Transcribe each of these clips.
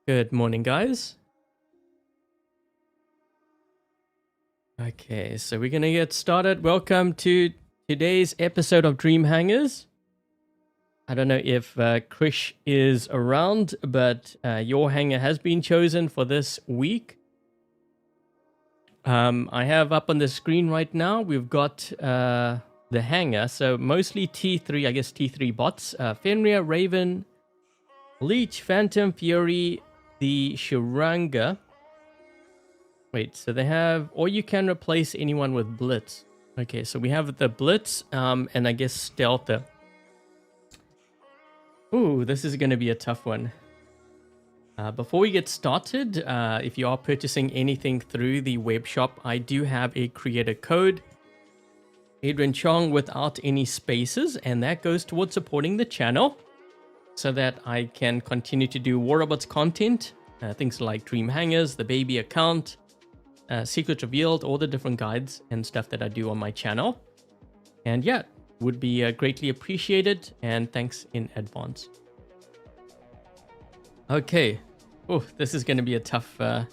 Good morning, guys. Okay, so we're gonna get started. Welcome to today's episode of Dream Hangars. I don't know if Krish is around, but your hangar has been chosen for this week. I have up on the screen right now, we've got the hangar. So mostly T3, I guess T3 bots. Fenrir, Raven, Leech, Phantom, Fury, the Sharanga. Wait, so they have, or you can replace anyone with Blitz. Okay, so we have the Blitz, and I guess Stealther. Ooh, this is going to be a tough one. Before we get started, if you are purchasing anything through the web shop, I do have a creator code, Adrian Chong, without any spaces, and that goes towards supporting the channel so that I can continue to do War Robots content, things like Dream Hangars, the baby account, Secrets Revealed, all the different guides and stuff that I do on my channel. And yeah, would be greatly appreciated, and thanks in advance. Okay. Oh, this is going to be a tough... I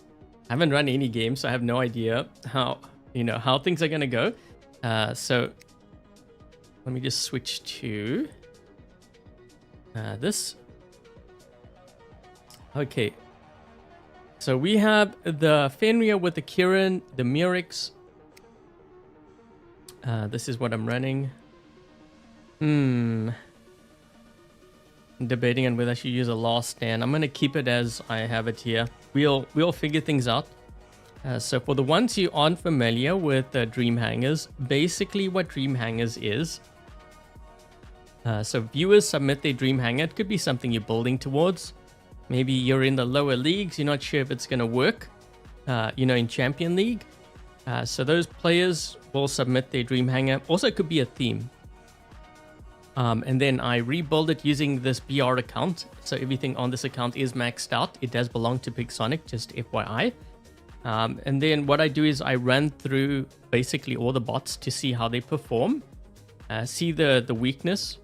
haven't run any games, so I have no idea how things are going to go. So let me just switch to this. Okay. So we have the Fenrir with the Kirin, the Murex. This is what I'm running. Debating on whether I should use a last stand. I'm going to keep it as I have it here. We'll figure things out. So for the ones who aren't familiar with Dream Hangars, basically what Dream Hangars is. So viewers submit their Dream Hangar. It could be something you're building towards. Maybe you're in the lower leagues. You're not sure if it's going to work, in Champion League. So those players will submit their Dream Hangar. Also, it could be a theme. And then I rebuild it using this BR account. So everything on this account is maxed out. It does belong to Pixonic, just FYI. And then what I do is I run through basically all the bots to see how they perform. See the weakness.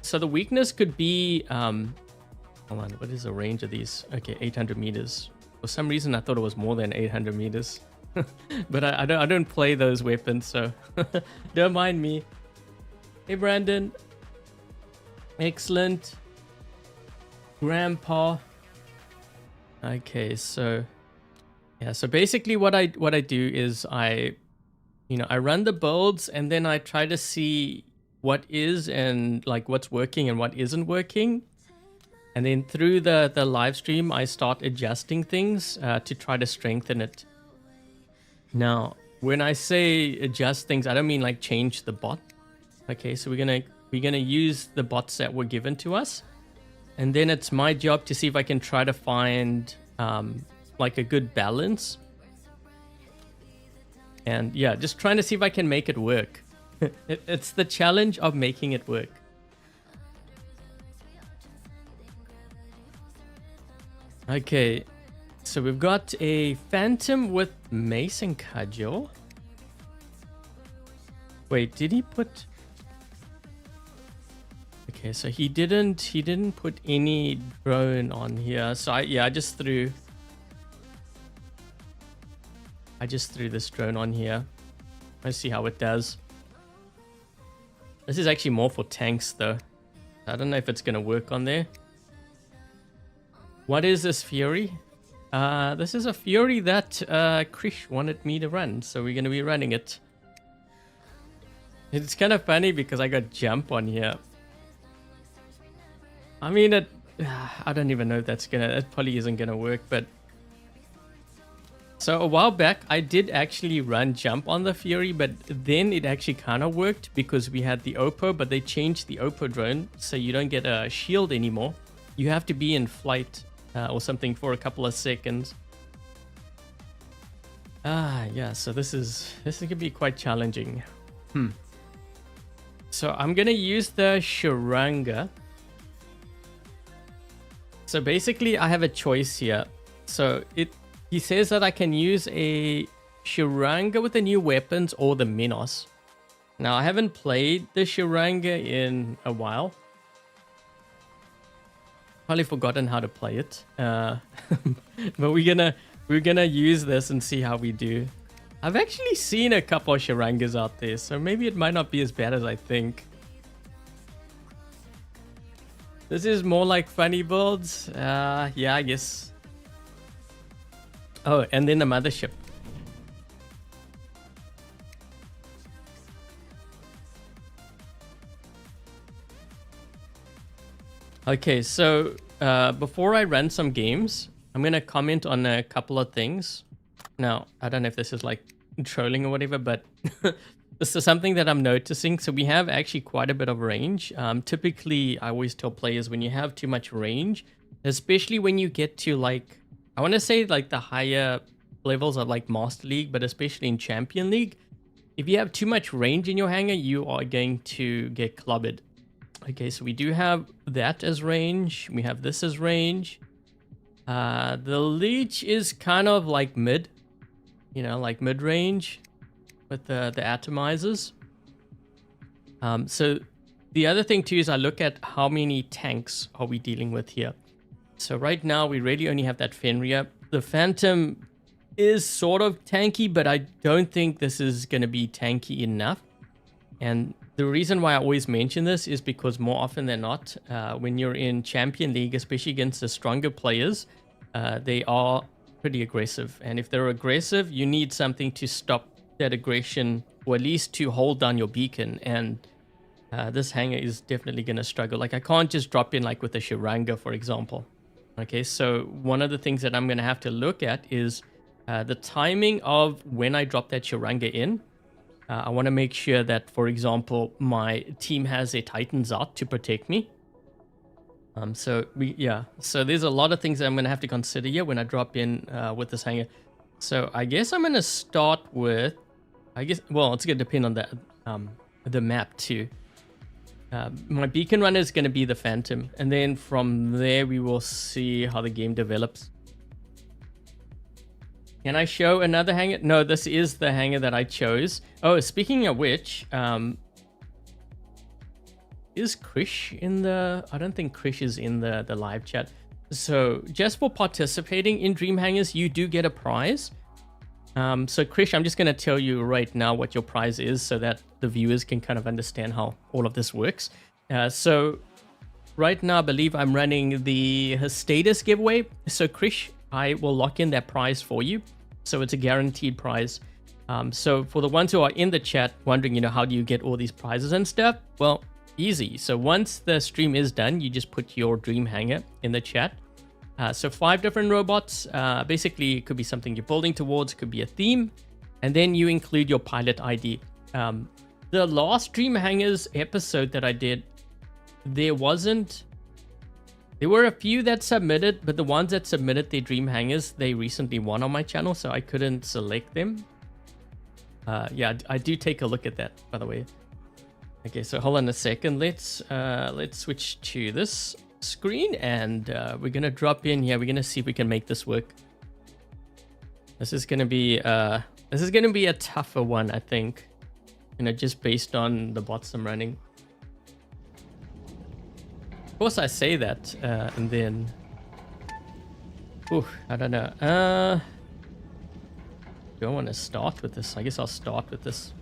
So the weakness could be... hold on, what is the range of these? Okay, 800 meters. For some reason, I thought it was more than 800 meters. But I don't play those weapons, so don't mind me. Hey, Brandon. Excellent. Grandpa. Okay, so yeah, so basically what I do is I run the builds, and then I try to see what is and like what's working and what isn't working. And then through the live stream, I start adjusting things to try to strengthen it. Now, when I say adjust things, I don't mean like change the bot. Okay, so we're gonna use the bots that were given to us, and then it's my job to see if I can try to find like a good balance. And yeah, just trying to see if I can make it work. It's the challenge of making it work. Okay, so we've got a Phantom with Mace and Cudgel. Wait, did he put... Okay, so he didn't put any drone on here. So I just threw this drone on here. Let's see how it does. This is actually more for tanks though. I don't know if it's gonna work on there. What is this Fury? This is a Fury that Krish wanted me to run, so we're gonna be running it. It's kind of funny because I got jump on here. I mean, I don't even know if it probably isn't gonna work, but... So a while back, I did actually run jump on the Fury, but then it actually kind of worked because we had the Oppo, but they changed the Oppo drone, so you don't get a shield anymore. You have to be in flight or something for a couple of seconds. Yeah, so this is gonna be quite challenging. So I'm gonna use the Sharanga. So basically, I have a choice here. So he says that I can use a Sharanga with the new weapons or the Minos. Now, I haven't played the Sharanga in a while. Probably forgotten how to play it. But we're gonna use this and see how we do. I've actually seen a couple of Sharangas out there, so maybe it might not be as bad as I think. This is more like funny builds. Yeah, I guess. Oh, and then the mothership. Okay, so before I run some games, I'm going to comment on a couple of things. Now, I don't know if this is like trolling or whatever, but this is something that I'm noticing. So we have actually quite a bit of range. Typically, I always tell players when you have too much range, especially when you get to like, I want to say like the higher levels of like Master League, but especially in Champion League, if you have too much range in your hangar, you are going to get clobbered. Okay, so we do have that as range. We have this as range. The Leech is kind of like mid, you know, like mid-range with the atomizers. So the other thing too is I look at how many tanks are we dealing with here. So right now we really only have that Fenrir. The Phantom is sort of tanky, but I don't think this is going to be tanky enough. And the reason why I always mention this is because more often than not, when you're in Champion League, especially against the stronger players, they are pretty aggressive. And if they're aggressive, you need something to stop that aggression, or at least to hold down your beacon. And this hangar is definitely going to struggle. Like I can't just drop in like with a Sharanga, for example. Okay, so one of the things that I'm going to have to look at is the timing of when I drop that Sharanga in. I want to make sure that, for example, my team has their Titans out to protect me. So there's a lot of things that I'm going to have to consider here when I drop in with this hangar. So I guess I'm going to start with, well, it's going to depend on the map too. My beacon runner is going to be the Phantom, and then from there we will see how the game develops. Can I show another hangar? No, this is the hangar that I chose. Oh, speaking of which, is Krish in the... I don't think Krish is in the live chat. So just for participating in Dream Hangars, you do get a prize. So Krish, I'm just going to tell you right now what your prize is so that the viewers can kind of understand how all of this works. So right now, I believe I'm running the status giveaway. So Krish, I will lock in that prize for you. So it's a guaranteed prize. So for the ones who are in the chat wondering, you know, how do you get all these prizes and stuff? Well, easy. So once the stream is done, you just put your Dream Hangar in the chat. So 5 different robots. Basically, it could be something you're building towards. It could be a theme. And then you include your pilot ID. The last Dream Hangars episode that I did, there were a few that submitted, but the ones that submitted their Dream Hangars, they recently won on my channel, so I couldn't select them. Yeah, I do take a look at that, by the way. Okay, so hold on a second. Let's switch to this screen, and we're gonna drop in here. We're gonna see if we can make this work. This is gonna be a tougher one, I think. You know, just based on the bots I'm running. Of course, I say that, and then, I don't know. Do I want to start with this? I guess I'll start with this.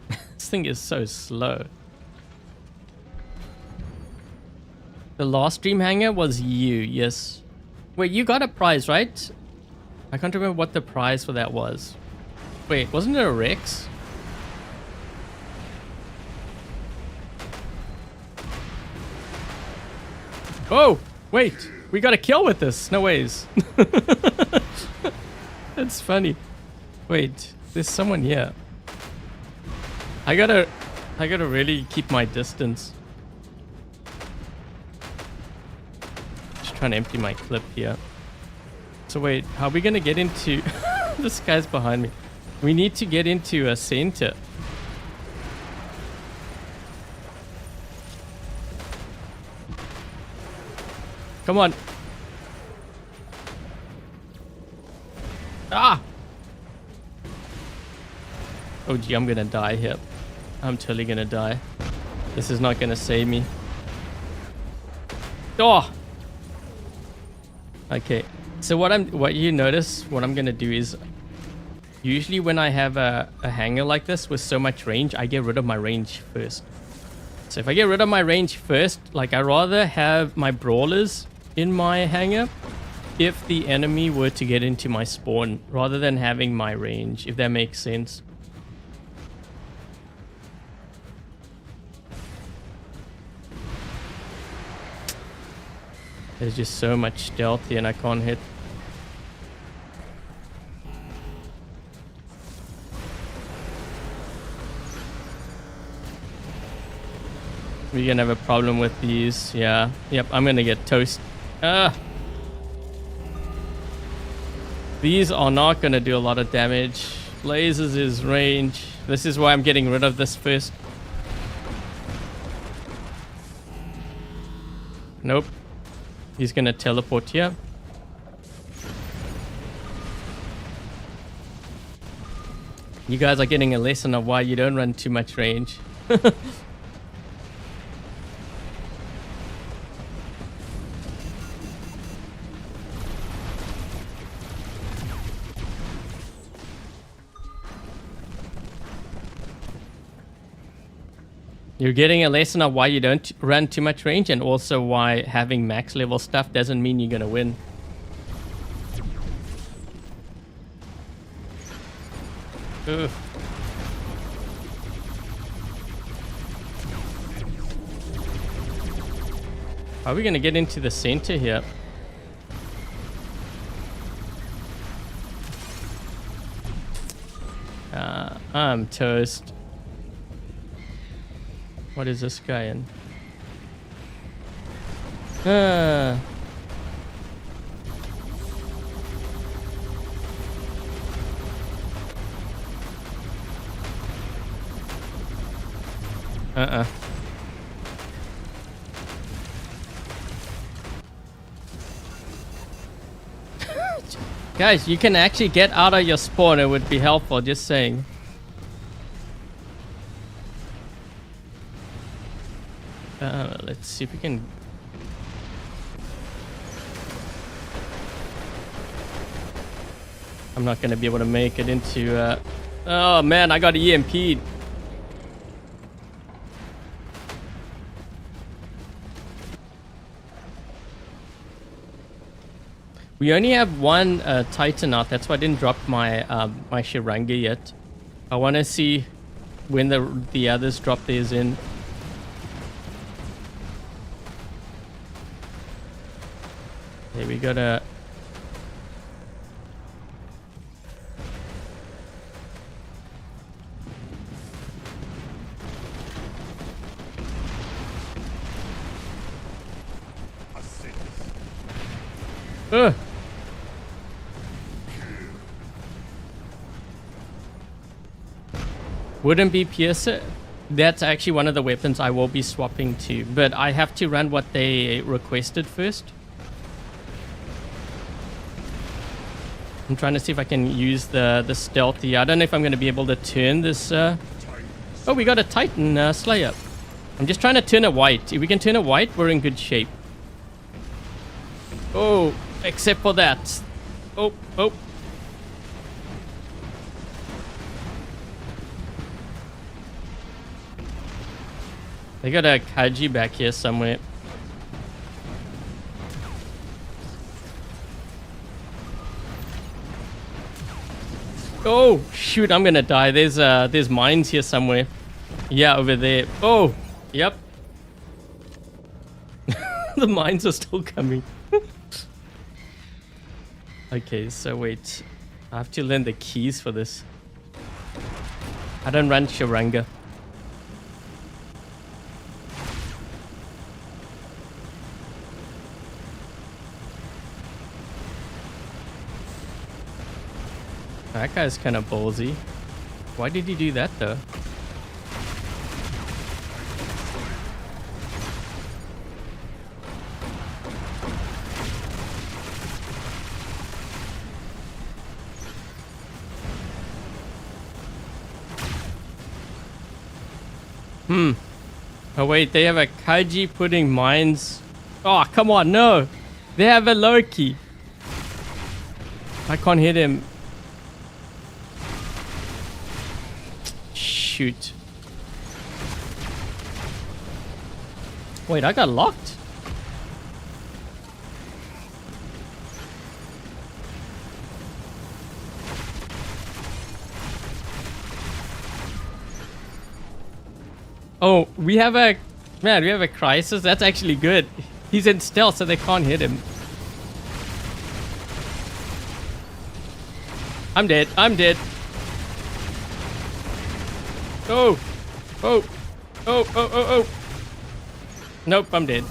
This thing is so slow. The last Dream Hangar was you, yes. Wait, you got a prize, right? I can't remember what the prize for that was. Wait, wasn't it a Rex? Oh, wait. We got a kill with this. No ways. That's funny. Wait, there's someone here. I gotta really keep my distance. Just trying to empty my clip here. So wait, how are we gonna get into... This guy's behind me. We need to get into a center. Come on. Ah! Oh gee, I'm gonna die here. I'm totally gonna die. This is not gonna save me. Oh! Okay. So what you notice, what I'm gonna do is, usually when I have a hangar like this with so much range, I get rid of my range first. So if I get rid of my range first, like I rather have my brawlers in my hangar if the enemy were to get into my spawn, rather than having my range, if that makes sense. There's just so much stealth here and I can't hit. We're gonna have a problem with these. Yeah. Yep, I'm gonna get toast. These are not gonna do a lot of damage. Lasers is range. This is why I'm getting rid of this first. Nope. He's gonna teleport here. You guys are getting a lesson of why you don't run too much range. You're getting a lesson of why you don't run too much range, and also why having max level stuff doesn't mean you're gonna win. Ugh. Are we gonna get into the center here? I'm toast. What is this guy in? Guys, you can actually get out of your spawn. It would be helpful, just saying. Let's see if we can. I'm not gonna be able to make it into. Oh man, I got EMP'd. We only have one Titan out. That's why I didn't drop my my Sharanga yet. I want to see when the others drop theirs in. Okay, we gotta. Ugh. Wouldn't be piercer. That's actually one of the weapons I will be swapping to, but I have to run what they requested first. I'm trying to see if I can use the stealthy. I don't know if I'm going to be able to turn this. Oh, we got a Titan Slayer. I'm just trying to turn it white. If we can turn it white, we're in good shape. Oh, except for that. Oh, oh. They got a Kaiji back here somewhere. Oh shoot, I'm gonna die. There's mines here somewhere. Yeah, over there. Oh, yep. The mines are still coming. Okay, so wait. I have to learn the keys for this. I don't run Sharanga. That guy's kind of ballsy. Why did he do that though? Oh wait, they have a Kaiji putting mines Oh, come on, no. They have a Loki. I can't hit him. Shoot. Wait, I got locked? Oh, we have a... Man, we have a crisis. That's actually good. He's in stealth, so they can't hit him. I'm dead. I'm dead. Oh. Oh. Oh, oh, oh, oh. Nope, I'm dead.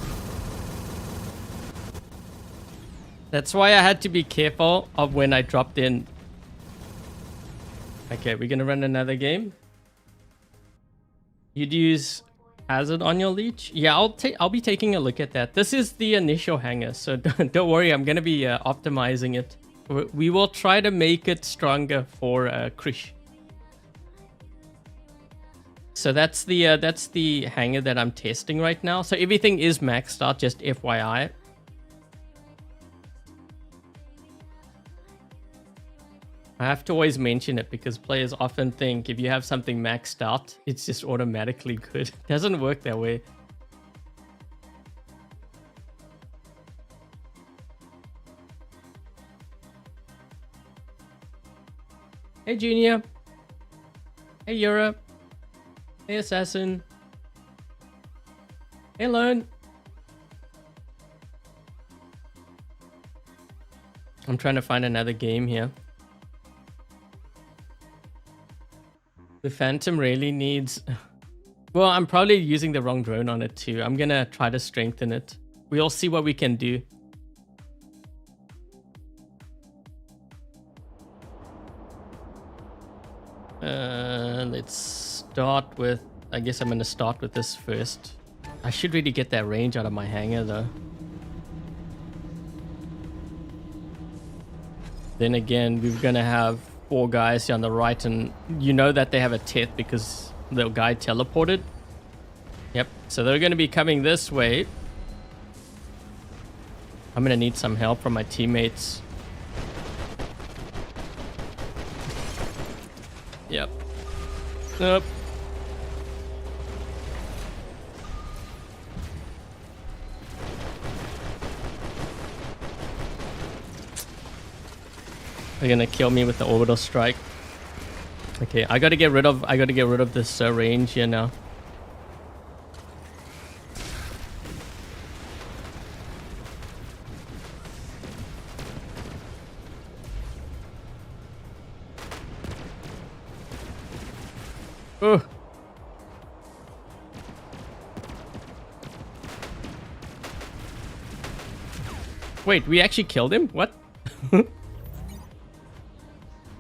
That's why I had to be careful of when I dropped in. Okay, we're gonna run another game. You'd use hazard on your leech? Yeah, I'll be taking a look at that. This is the initial hangar, so don't worry, I'm gonna be optimizing it. We will try to make it stronger for Krish. So that's the hangar that I'm testing right now. So everything is maxed out, just FYI. I have to always mention it because players often think if you have something maxed out, it's just automatically good. It doesn't work that way. Hey Junior. Hey Europe. Hey Assassin. Hey Lone. I'm trying to find another game here. The Phantom really needs... Well, I'm probably using the wrong drone on it too. I'm gonna try to strengthen it. We'll see what we can do. Let's start with... I guess I'm gonna start with this first. I should really get that range out of my hangar though. Then again, we're gonna have 4 guys here on the right, and you know that they have a Teth because the guy teleported. Yep, so they're gonna be coming this way. I'm gonna need some help from my teammates. Yep. Nope. They're gonna kill me with the orbital strike. Okay, I gotta get rid of this range here now. Oh. Wait, we actually killed him? What?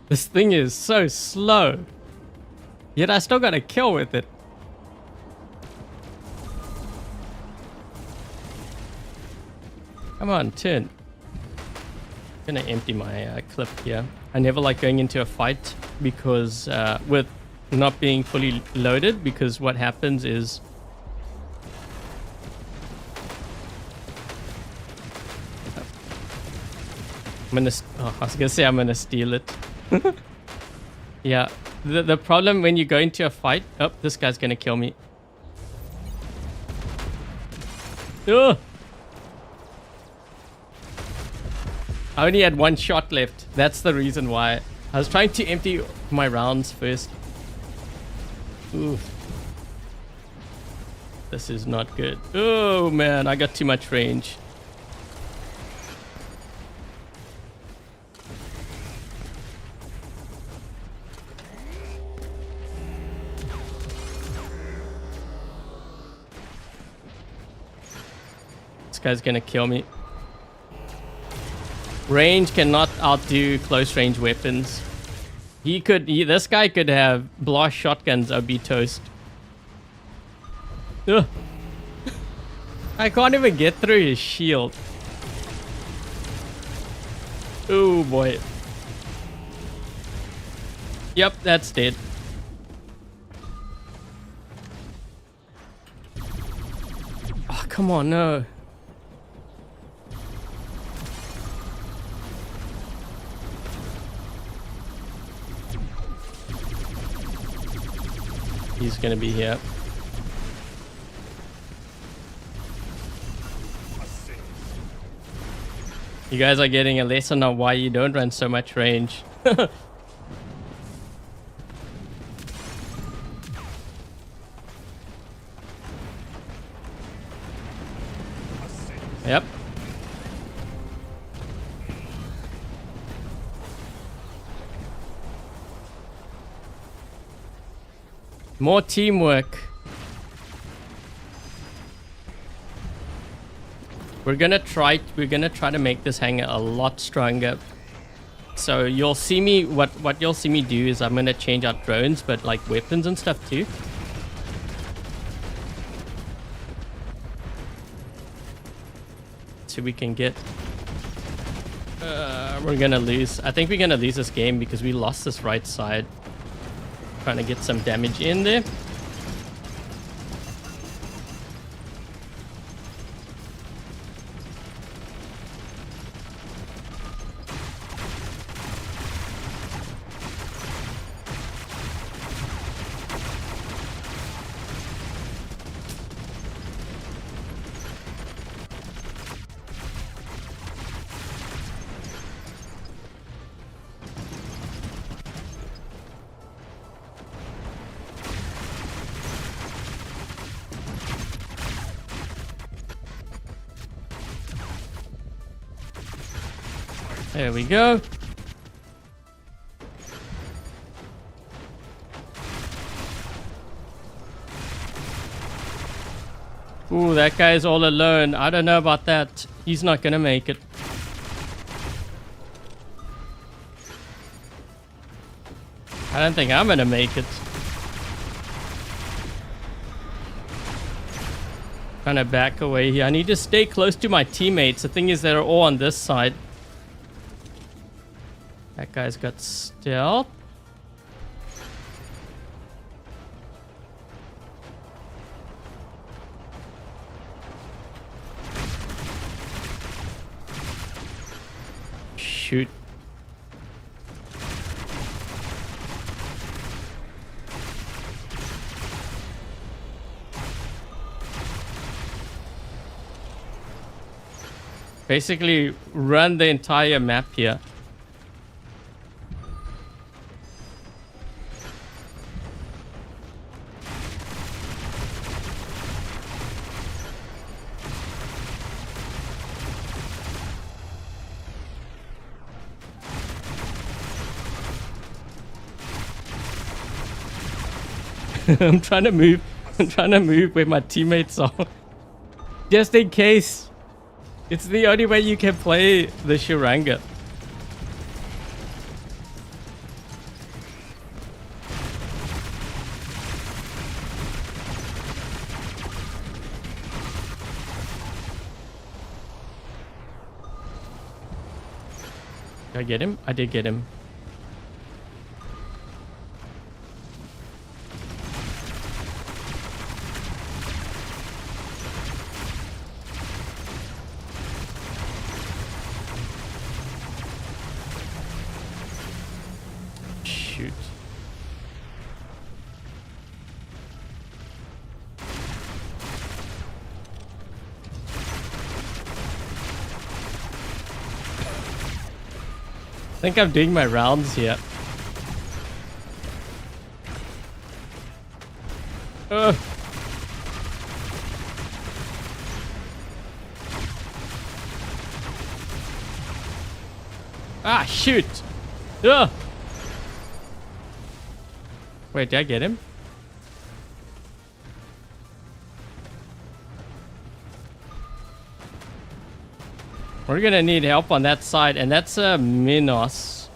This thing is so slow. Yet I still got a kill with it. Come on, turn. I'm gonna empty my clip here. I never like going into a fight because with not being fully loaded, because what happens is I was gonna say I'm gonna steal it. Yeah, the problem when you go into a fight... Oh, this guy's gonna kill me. Ugh. I only had 1 shot left. That's the reason why. I was trying to empty my rounds first. Ooh. This is not good. Oh man, I got too much range. This guy's gonna kill me. Range cannot outdo close range weapons. This guy could have blast shotguns. I'd be toast. Ugh. I can't even get through his shield. Oh boy. Yep, that's dead. Oh, come on, no. He's gonna be here. You guys are getting a lesson on why you don't run so much range. Yep. More teamwork. We're gonna try to make this hangar a lot stronger. So you'll see me, what you'll see me do is I'm gonna change out drones, but like weapons and stuff too. So we can get, we're gonna lose. I think we're gonna lose this game because we lost this right side. Trying to get some damage in there. There we go. Ooh, that guy's all alone. I don't know about that. He's not gonna make it. I don't think I'm gonna make it. Trying to back away here. I need to stay close to my teammates. The thing is, they're all on this side. That guy's got stealth. Shoot. Basically, run the entire map here. I'm trying to move where my teammates are. Just in case. It's the only way you can play the Sharanga. Did I get him? I did get him. I think I'm doing my rounds here. Ah, shoot! Ugh. Wait, did I get him? We're gonna need help on that side, and that's a Minos.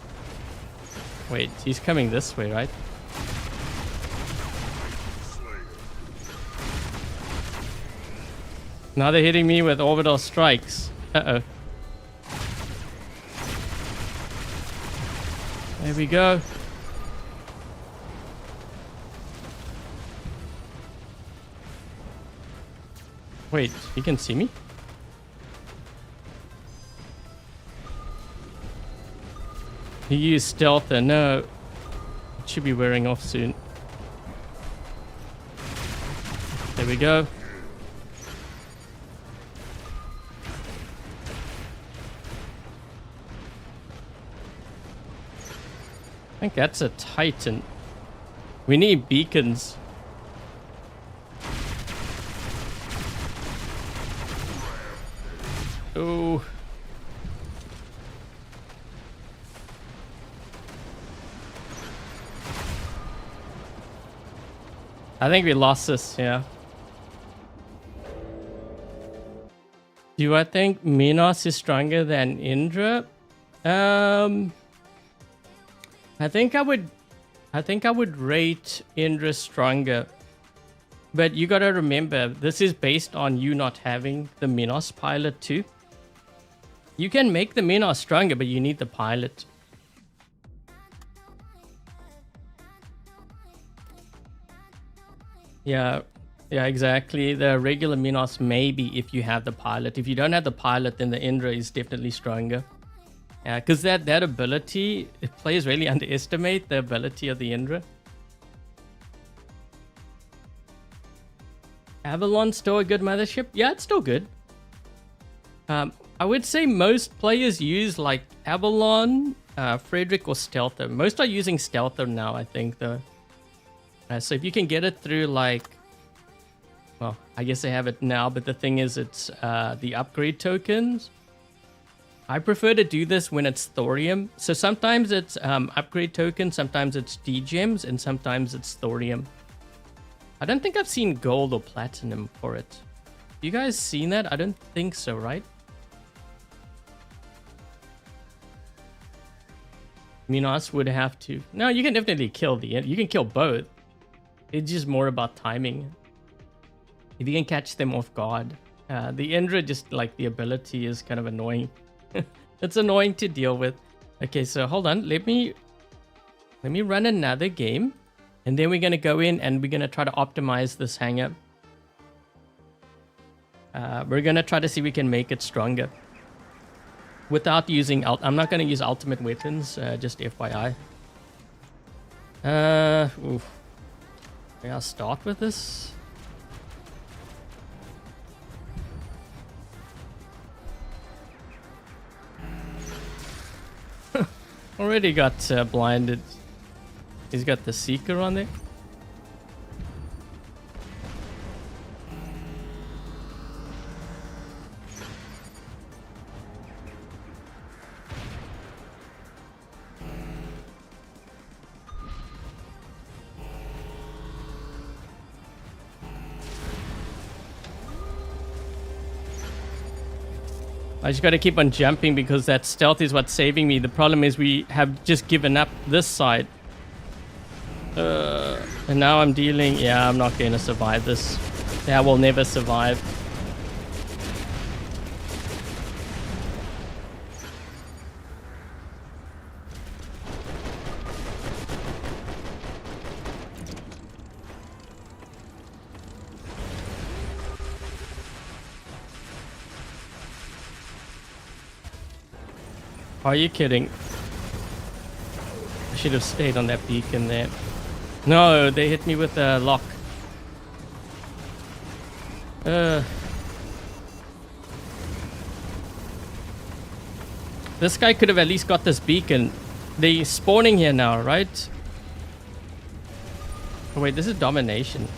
Wait, he's coming this way, right? Now they're hitting me with orbital strikes. Uh-oh. There we go. Wait, he can see me? He used stealth and no. It should be wearing off soon. There we go. I think that's a Titan. We need beacons. Oh. I think we lost this, yeah. Do I think Minos is stronger than Indra? I think I would rate Indra stronger. But you gotta remember, this is based on you not having the Minos pilot too. You can make the Minos stronger, but you need the pilot. Yeah, exactly. The regular Minos maybe if you have the pilot. If you don't have the pilot, then the Indra is definitely stronger. Yeah, because that ability, players really underestimate the ability of the Indra. Avalon's still a good mothership? Yeah, it's still good. I would say most players use like Avalon, Frederick, or Stealther. Most are using Stealther now, I think, though. So if you can get it through like... Well, I guess they have it now, but the thing is it's the upgrade tokens. I prefer to do this when it's thorium. So sometimes it's upgrade tokens, sometimes it's D-gems, and sometimes it's thorium. I don't think I've seen gold or platinum for it. You guys seen that? I don't think so, right? Minos would have to... No, you can definitely kill the... You can kill both. It's just more about timing. If you can catch them off guard. The Indra, just like the ability, is kind of annoying. It's annoying to deal with. Okay, so hold on. Let me run another game. And then we're going to go in and we're going to try to optimize this hangar. We're going to try to see if we can make it stronger. Without using... I'm not going to use ultimate weapons, just FYI. Oof. May I start with this? Already got blinded. He's got the Seeker on there. I just gotta keep on jumping because that stealth is what's saving me. The problem is we have just given up this side. And now I'm dealing... Yeah, I'm not gonna survive this. Yeah, I will never survive. Are you kidding? I should have stayed on that beacon there. No, they hit me with a lock. This guy could have at least got this beacon. They're spawning here now, right? Oh wait, this is domination.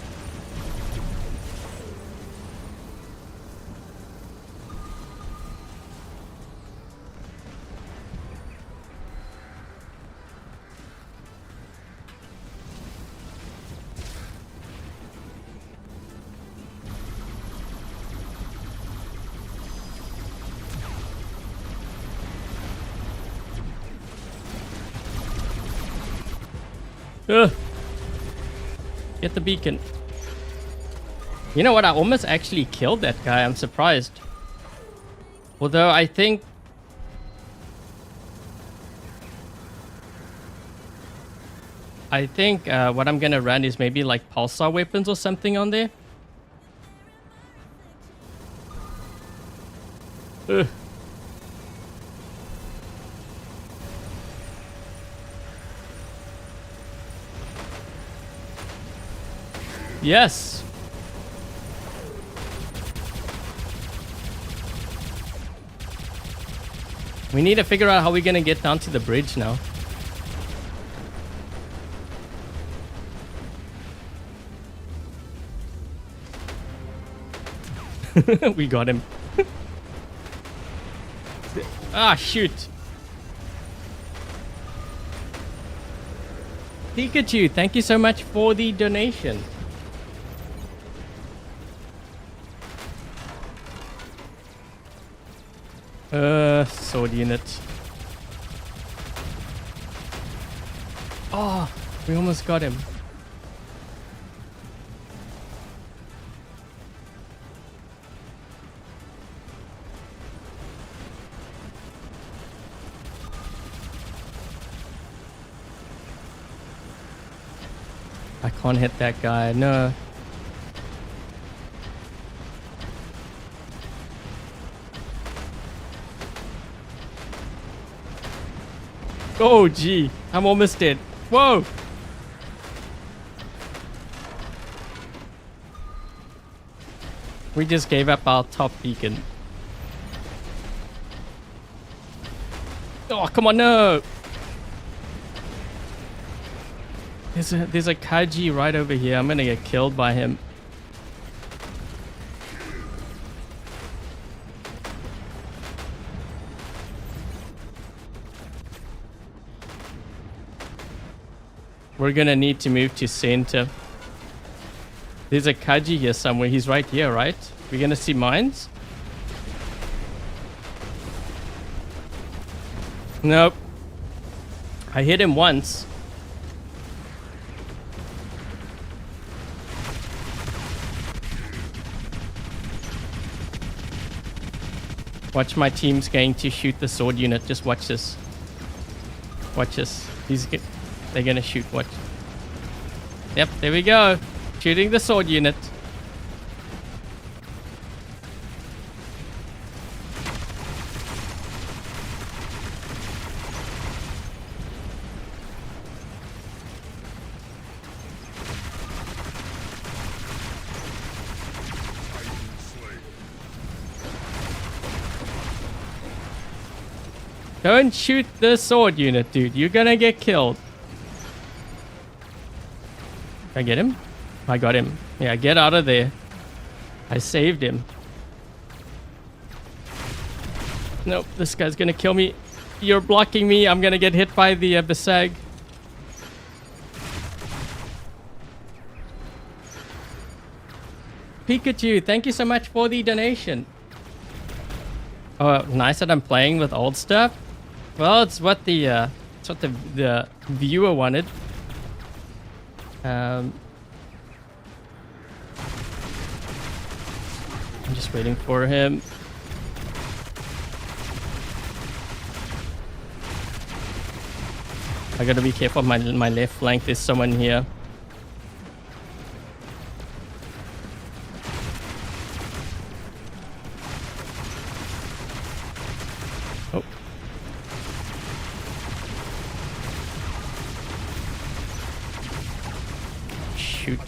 Get the beacon. You know what? I almost actually killed that guy. I'm surprised. Although I think... what I'm gonna run is maybe like pulsar weapons or something on there. Yes. We need to figure out how we're gonna get down to the bridge now. We got him. Ah, shoot. Pikachu, thank you so much for the donation. Sword unit. Oh, we almost got him. I can't hit that guy, no. Oh, gee. I'm almost dead. Whoa! We just gave up our top beacon. Oh, come on, no! There's a Kaiji right over here. I'm gonna get killed by him. We're gonna need to move to center. There's a Kaiji here somewhere. He's right here, right? We're gonna see mines? Nope. I hit him once. Watch, my team's going to shoot the sword unit. Just watch this. Watch this. They're gonna shoot. Watch. Yep, there we go. Shooting the sword unit. Don't shoot the sword unit, dude. You're gonna get killed. Did I get him? I got him. Yeah, get out of there. I saved him. Nope, this guy's gonna kill me. You're blocking me. I'm gonna get hit by the Besag. Pikachu, thank you so much for the donation. Oh, nice that I'm playing with old stuff. Well, it's what the viewer wanted. I'm just waiting for him. I gotta be careful of my left flank. There's someone here. Oh. Shoot.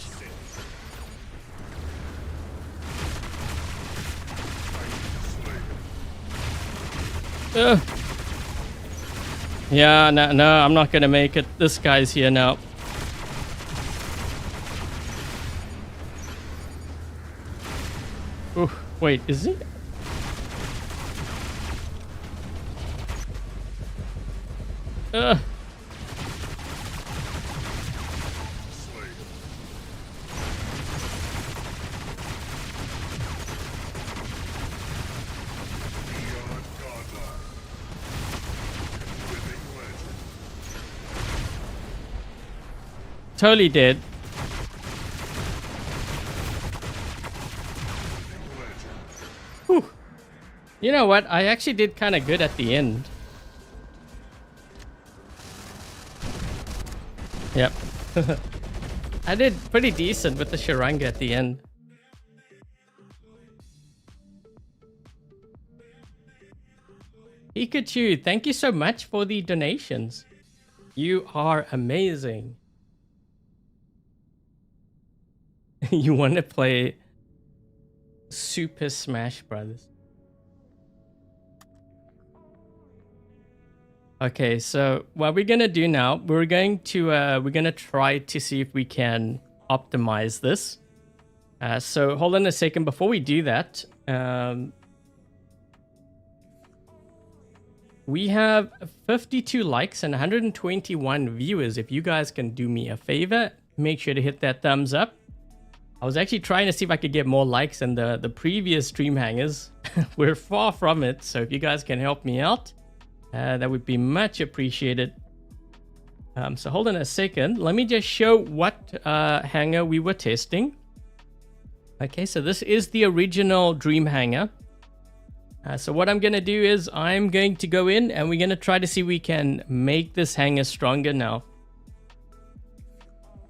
Yeah, no, I'm not gonna make it. This guy's here now. Ooh, wait, is he? Totally dead. Whew. You know what? I actually did kind of good at the end. Yep. I did pretty decent with the Sharanga at the end. Pikachu, thank you so much for the donations. You are amazing. You want to play Super Smash Brothers? Okay, so what we're gonna do now, we're gonna try to see if we can optimize this. So hold on a second before we do that. We have 52 likes and 121 viewers. If you guys can do me a favor, make sure to hit that thumbs up. I was actually trying to see if I could get more likes than the previous Dream Hangars. We're far from it, so if you guys can help me out, that would be much appreciated. So hold on a second. Let me just show what hangar we were testing. Okay, so this is the original Dream Hangar. So what I'm going to do is I'm going to go in and we're going to try to see if we can make this hangar stronger now.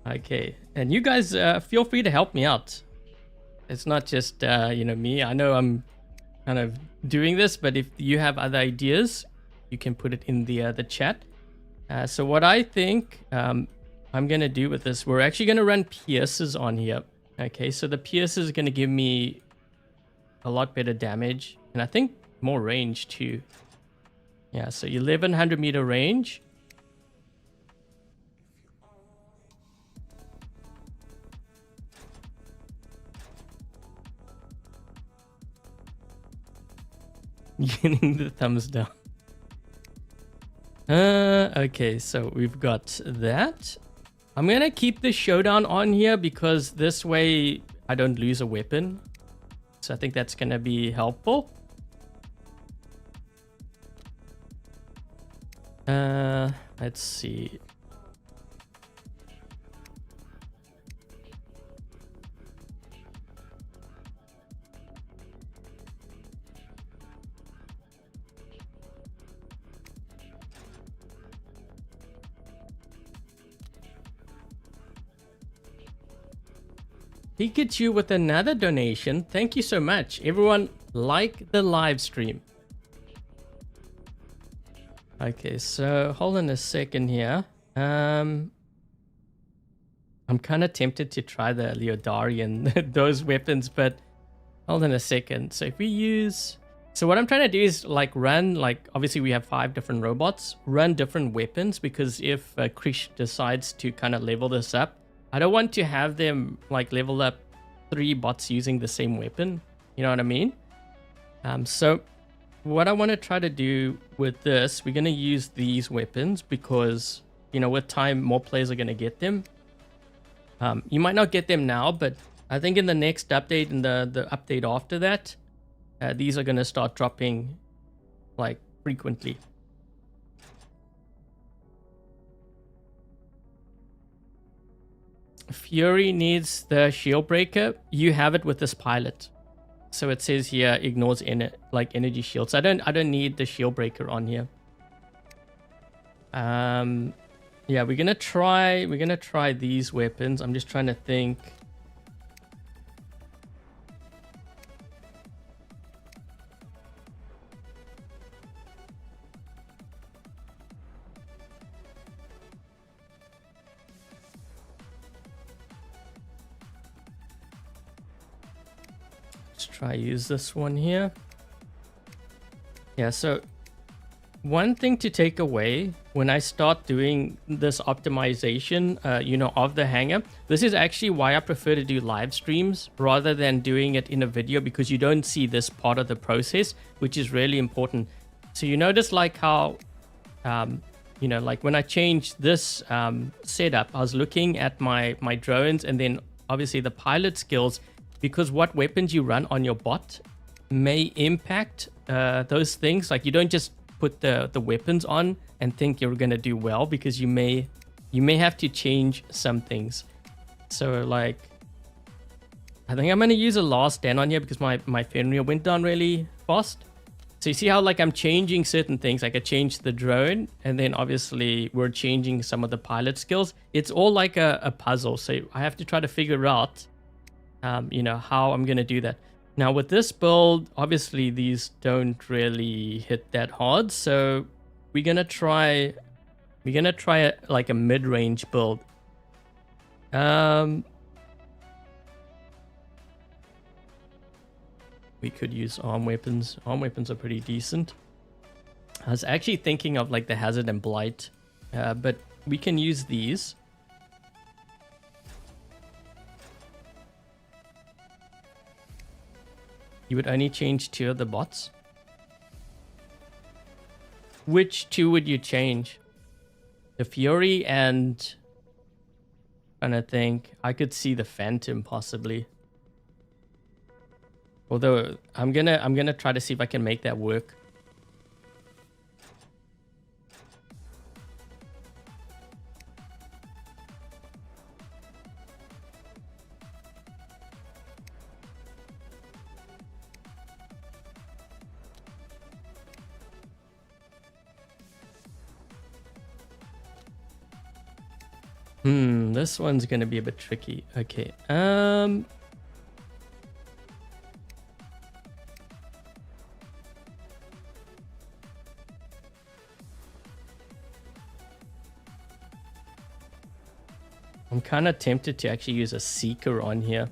Okay, and you guys feel free to help me out. It's not just, me. I know I'm kind of doing this, but if you have other ideas, you can put it in the chat. So what I think I'm going to do with this, we're actually going to run pierces on here. Okay, so the pierces are going to give me a lot better damage. And I think more range too. Yeah, so 1100 meter range. Getting the thumbs down. Okay, so we've got that. I'm gonna keep the showdown on here because this way I don't lose a weapon. So I think that's gonna be helpful. Let's see. Pikachu with another donation. Thank you so much. Everyone, like the live stream. Okay, so hold on a second here. I'm kind of tempted to try the Leodari and those weapons, but hold on a second. So if we use... So what I'm trying to do is run, obviously we have 5 different robots, run different weapons, because if Krish decides to kind of level this up, I don't want to have them level up 3 bots using the same weapon. You know what I mean? So what I want to try to do with this, we're going to use these weapons because, with time, more players are going to get them. You might not get them now, but I think in the next update and the update after that, these are going to start dropping frequently. Fury needs the shield breaker. You have it with this pilot. So it says here ignores energy shields. I don't need the shield breaker on here. Yeah, we're gonna try these weapons. I'm just trying to think. Try use this one here. Yeah, so one thing to take away when I start doing this optimization, of the hangar, this is actually why I prefer to do live streams rather than doing it in a video, because you don't see this part of the process, which is really important. So you notice how, when I changed this setup, I was looking at my drones and then obviously the pilot skills, because what weapons you run on your bot may impact those things. You don't just put the weapons on and think you're going to do well, because you may have to change some things. So I think I'm going to use a last stand on here because my Fenrir went down really fast. So you see how I'm changing certain things. I change the drone, and then obviously we're changing some of the pilot skills. It's all like a puzzle. So I have to try to figure out how I'm going to do that. Now with this build, obviously these don't really hit that hard. So we're going to try a mid-range build. We could use arm weapons. Arm weapons are pretty decent. I was actually thinking of like the Hazard and Blight, but we can use these. You would only change 2 of the bots. Which 2 would you change? The Fury and... And I think I could see the Phantom possibly. Although I'm gonna try to see if I can make that work. This one's gonna be a bit tricky. Okay. I'm kind of tempted to actually use a Seeker on here.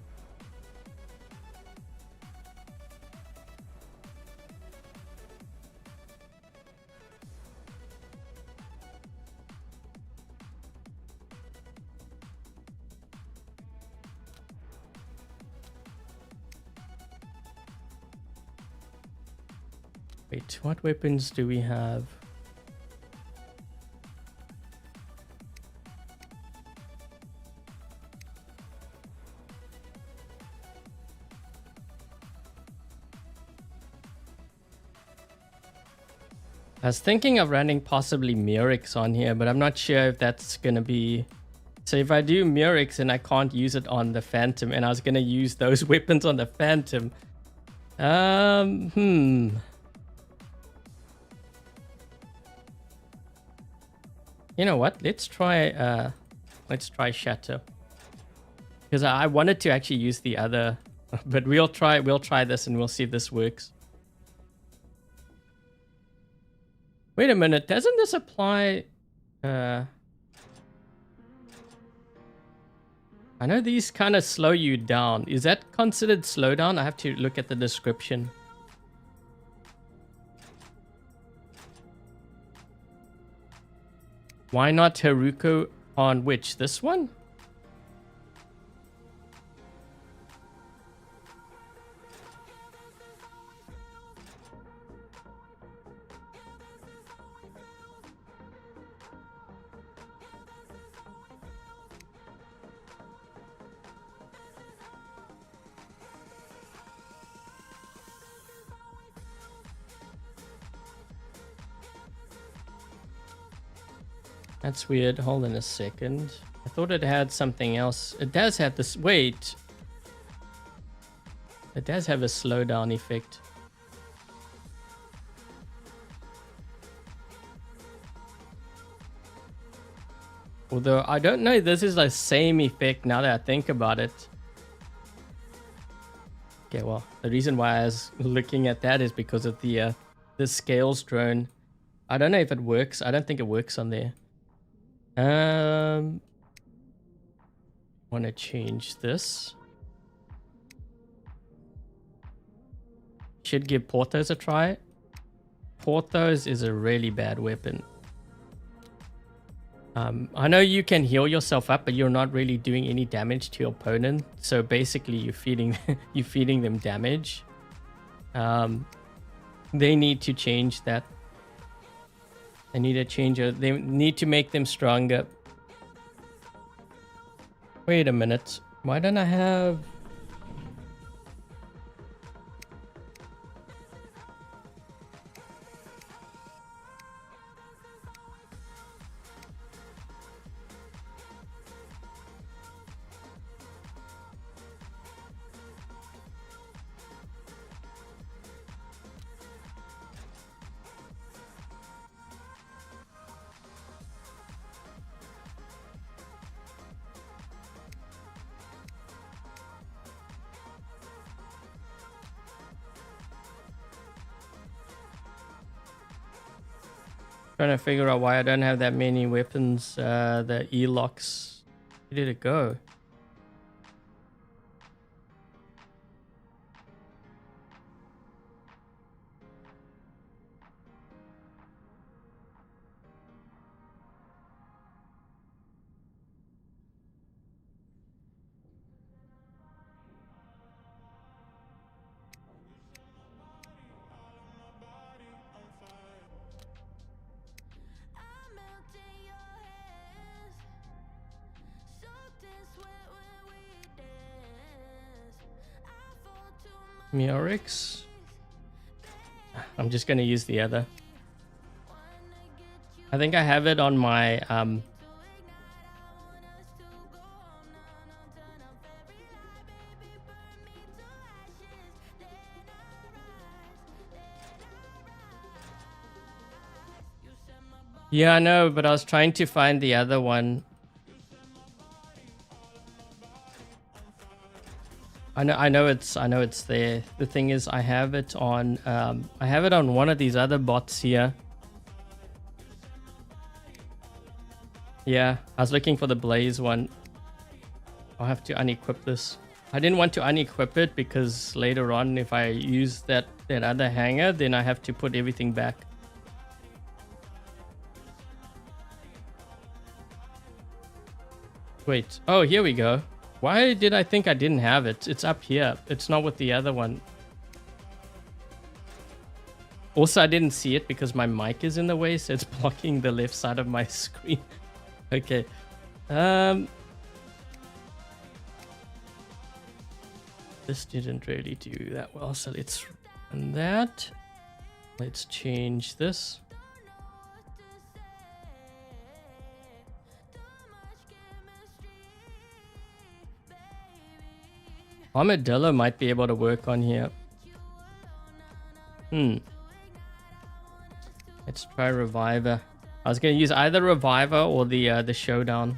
Wait, what weapons do we have? I was thinking of running possibly Murex on here, but I'm not sure if that's gonna be... So if I do Murex and I can't use it on the Phantom, and I was gonna use those weapons on the Phantom. You know what? Let's try Shatter. Because I wanted to actually use the other, but we'll try this and we'll see if this works. Wait a minute, doesn't this apply? I know these kind of slow you down. Is that considered slowdown? I have to look at the description. Why not Haruko on which? This one? That's weird. Hold on a second. I thought it had something else. It does have this. Wait. It does have a slowdown effect. Although I don't know, this is the same effect now that I think about it. Okay, well, the reason why I was looking at that is because of the scales drone. I don't know if it works. I don't think it works on there. Want to change this. Should give Porthos a try. Porthos is a really bad weapon. I know you can heal yourself up, but you're not really doing any damage to your opponent. So basically, you're feeding them damage. They need to change that. They need to change it. They need to make them stronger. Wait a minute. Why don't I have... Trying to figure out why I don't have that many weapons. The E-locks. Where did it go? Miorix. I'm just gonna use the other. I think I have it on my yeah, I know, but I was trying to find the other one. I know it's there. The thing is, I have it on one of these other bots here. Yeah, I was looking for the Blaze one. I'll have to unequip this. I didn't want to unequip it because later on, if I use that other hanger, then I have to put everything back. Wait. Oh, here we go. Why did I think I didn't have it? It's up here. It's not with the other one. Also, I didn't see it because my mic is in the way, so it's blocking the left side of my screen. Okay. This didn't really do that well, so let's run that. Let's change this. Armadillo might be able to work on here. Let's try Reviver. I was going to use either Reviver or the Showdown.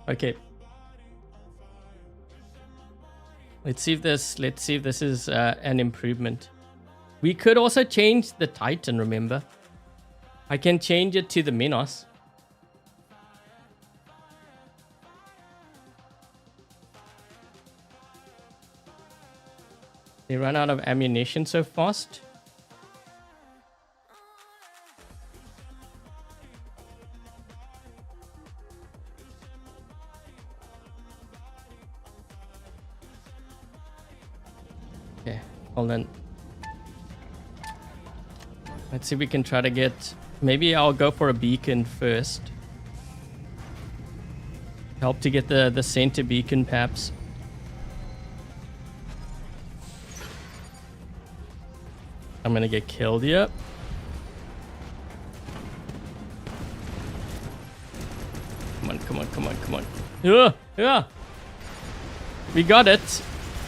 Okay. Let's see if this is an improvement. We could also change the Titan, remember? I can change it to the Minos. They run out of ammunition so fast. Okay, hold on. Let's see if we can try to get... Maybe I'll go for a beacon first. Help to get the center beacon, perhaps. I'm gonna get killed here. Come on, come on, come on, come on. Yeah, yeah. We got it.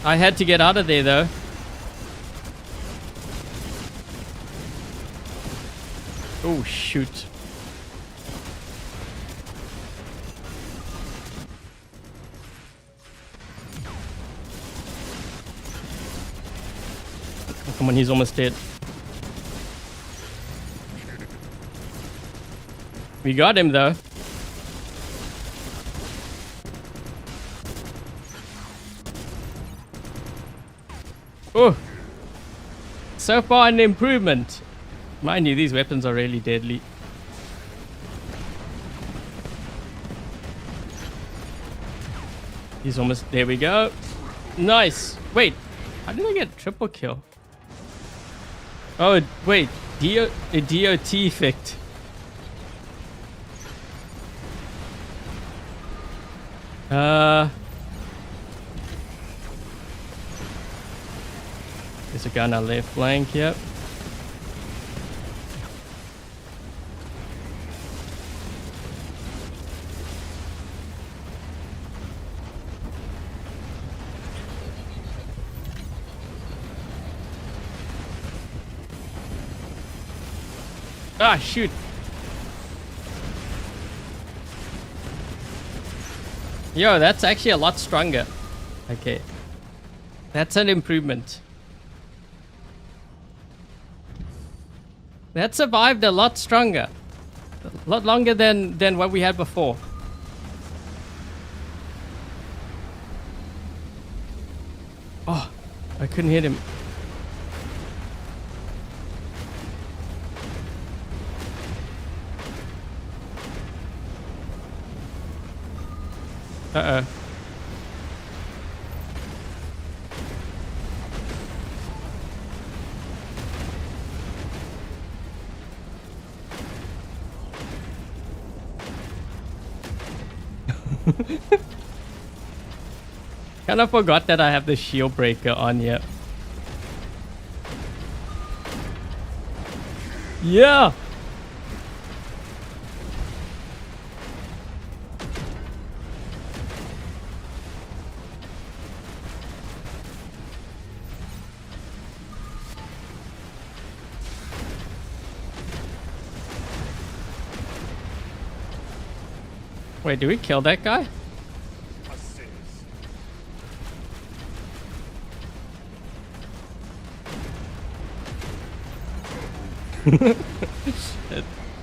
I had to get out of there, though. Oh, shoot. Come on, he's almost dead. We got him, though. Oh! So far, an improvement. Mind you, these weapons are really deadly. He's almost... There we go. Nice. Wait. How did I get triple kill? Oh, wait. A DOT effect. There's a guy on our left flank, yep. Ah, shoot. Yo, that's actually a lot stronger. Okay. That's an improvement. That survived a lot stronger. A lot longer than what we had before. Oh, I couldn't hit him. Uh-oh. Kind of forgot that I have the shield breaker on here. Yeah! Wait, do we kill that guy? This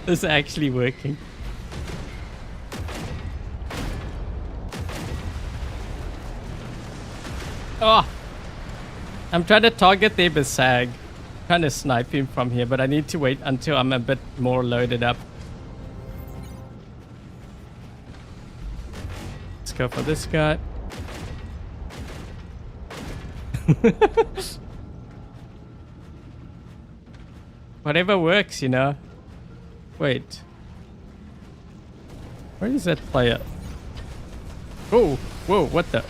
is actually working. Oh! I'm trying to target their Basag. Trying to snipe him from here, but I need to wait until I'm a bit more loaded up. Let's go for this guy. Whatever works, you know. Wait. Where is that player? Oh, whoa, what the?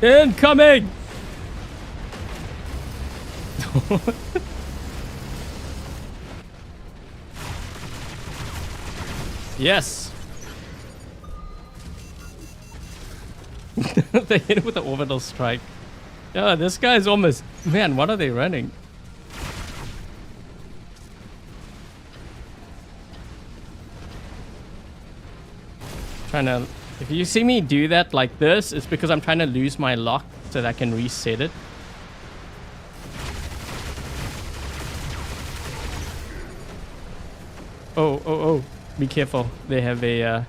Incoming! Yes! They hit him with the orbital strike. Oh, this guy's almost... Man, what are they running? Trying to... If you see me do that like this, it's because I'm trying to lose my lock so that I can reset it. Oh, oh, oh. Be careful. They have a...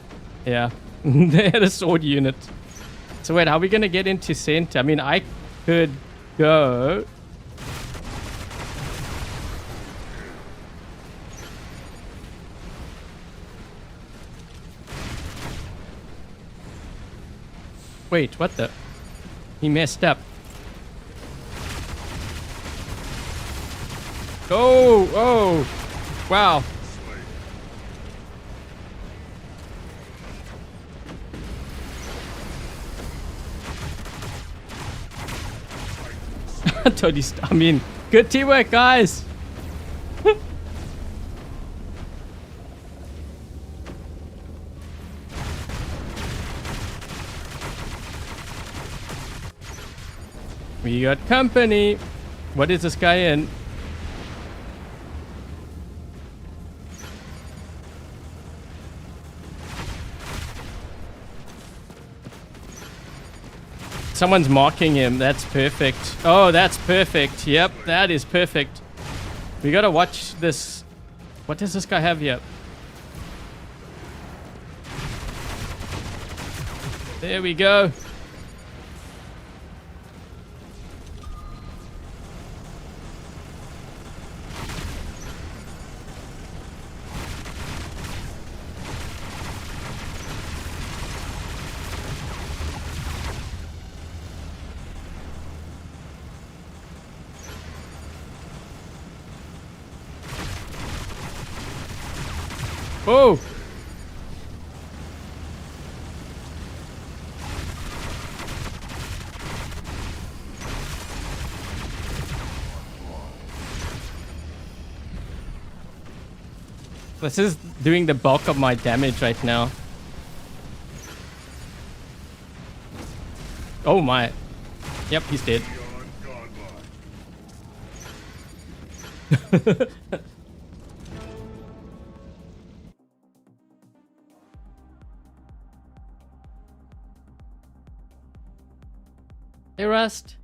yeah. They had a sword unit. So wait, how are we going to get into center? I mean, I could go... Wait, what the? He messed up. Oh, oh, wow. Totally, I mean, good teamwork, guys. We got company. What is this guy in? Someone's marking him. That's perfect. Oh, that's perfect. Yep, that is perfect. We gotta watch this. What does this guy have here? There we go. Oh! This is doing the bulk of my damage right now. Oh my. Yep, he's dead. Hey, Rust.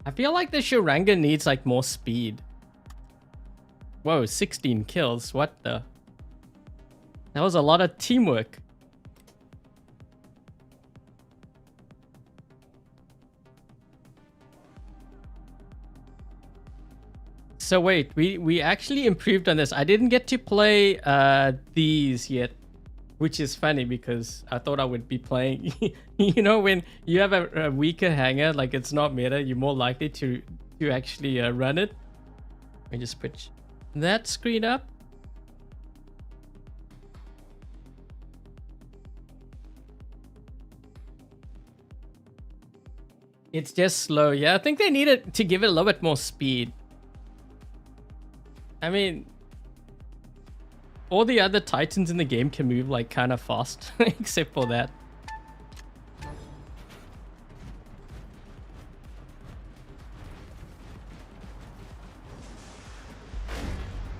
I feel like the Sharanga needs like more speed. Whoa, 16 kills. What the? That was a lot of teamwork. So wait, we actually improved on this. I didn't get to play these yet. Which is funny because I thought I would be playing. You know, when you have a weaker hanger, like it's not meta, you're more likely to actually run it. Let me just put that screen up. It's just slow. Yeah, I think they needed to give it a little bit more speed. I mean, all the other titans in the game can move like kind of fast, except for that.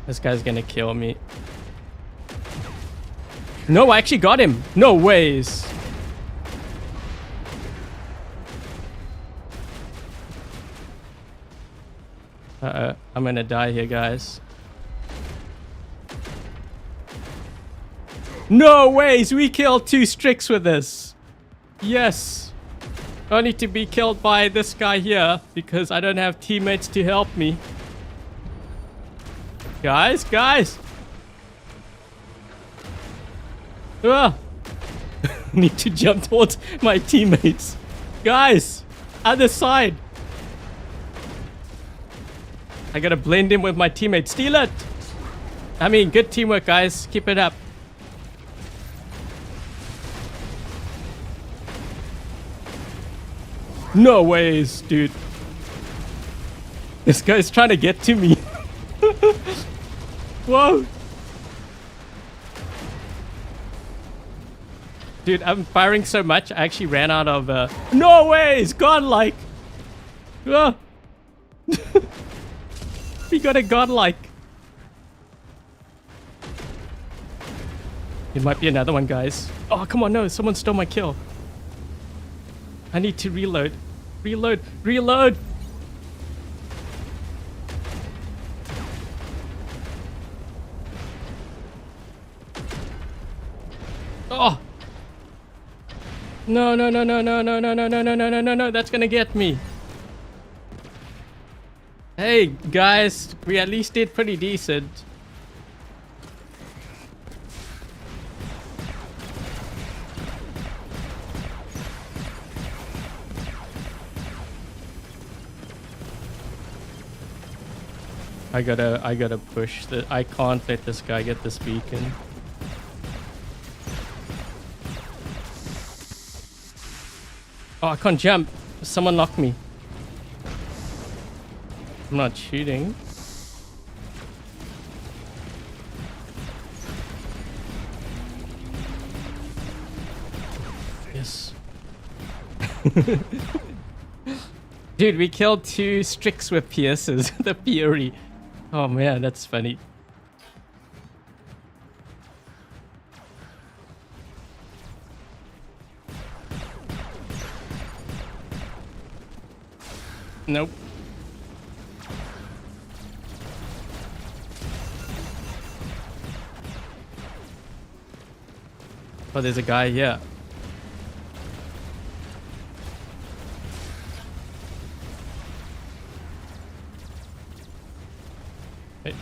This guy's gonna kill me. No, I actually got him. No ways. I'm gonna die here, guys. No ways! We killed 2 Strix with this. Yes. Only to be killed by this guy here because I don't have teammates to help me. Guys. Ah. Need to jump towards my teammates. Guys, other side. I gotta blend in with my teammates. Steal it. I mean, good teamwork, guys. Keep it up. No ways, dude. This guy's trying to get to me. Whoa. Dude, I'm firing so much, I actually ran out of... No ways! Godlike! Ah. We got a godlike. It might be another one, guys. Oh, come on, no. Someone stole my kill. I need to reload. Reload! Oh! No, that's gonna get me. Hey, guys, we at least did pretty decent. I gotta push the... I can't let this guy get this beacon. Oh, I can't jump. Someone knocked me. I'm not shooting. Yes. Dude, we killed 2 Strix with pierces. The Fury. Oh man, that's funny. Nope. Oh, there's a guy here. Hey.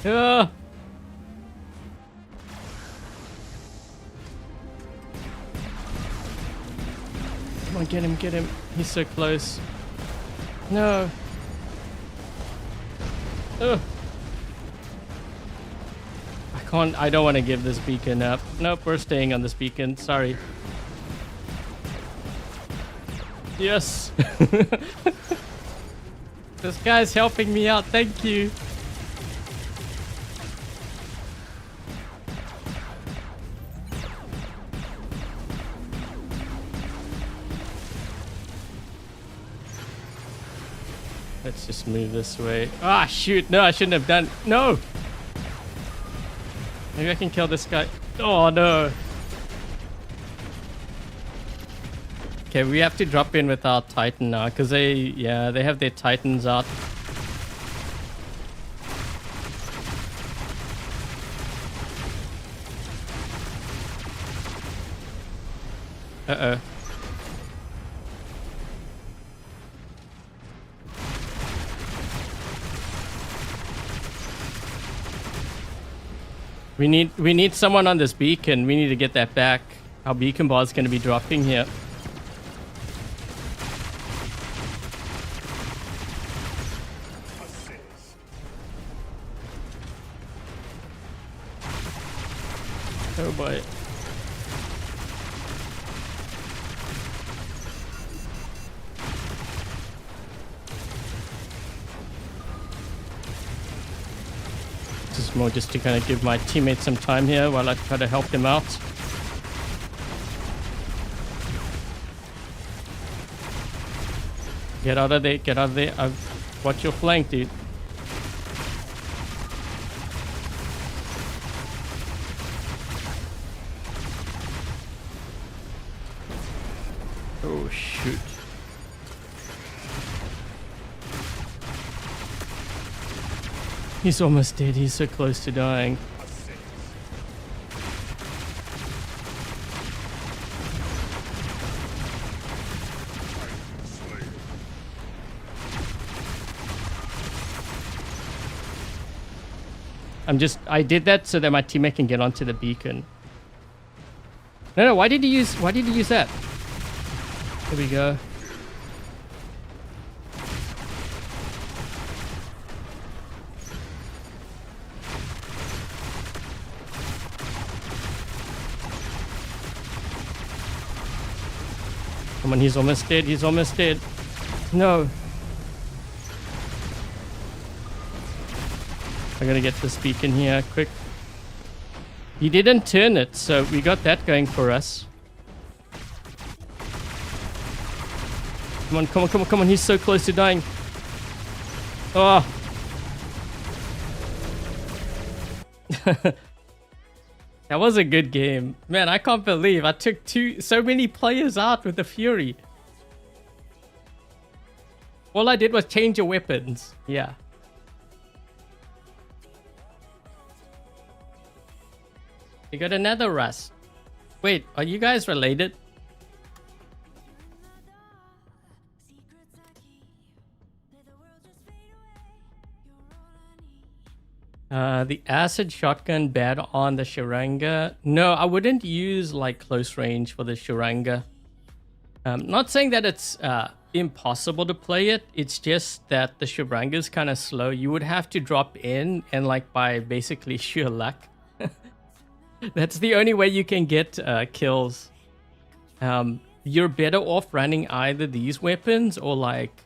Yeah. Come on, get him. He's so close. No. Ugh. I don't want to give this beacon up. Nope, we're staying on this beacon. Sorry. Yes. This guy's helping me out. Thank you. Let's just move this way. Ah, shoot. No, I shouldn't have done. No. Maybe I can kill this guy. Oh, no. Okay, we have to drop in with our Titan now because they have their Titans out. Uh-oh. We need someone on this beacon. We need to get that back. Our beacon bar is going to be dropping here. Oh boy. This is more just to kind of give my teammates some time here while I try to help them out. Get out of there, get out of there. I've watched your flank, dude. Oh, shoot. He's almost dead. He's so close to dying. I did that so that my teammate can get onto the beacon. No, why did you use that? There we go. Come on, he's almost dead. He's almost dead. No. I gotta get this beacon here quick. He didn't turn it, so we got that going for us. Come on, come on, come on, come on. He's so close to dying. Oh. That was a good game. Man, I can't believe I took so many players out with the Fury. All I did was change your weapons. Yeah. You got another Rust. Wait, are you guys related? The acid shotgun bad on the Sharanga. No, I wouldn't use like close range for the Sharanga. Not saying that it's impossible to play it. It's just that the Sharanga is kind of slow. You would have to drop in and like by basically sheer luck. That's the only way you can get kills. You're better off running either these weapons or like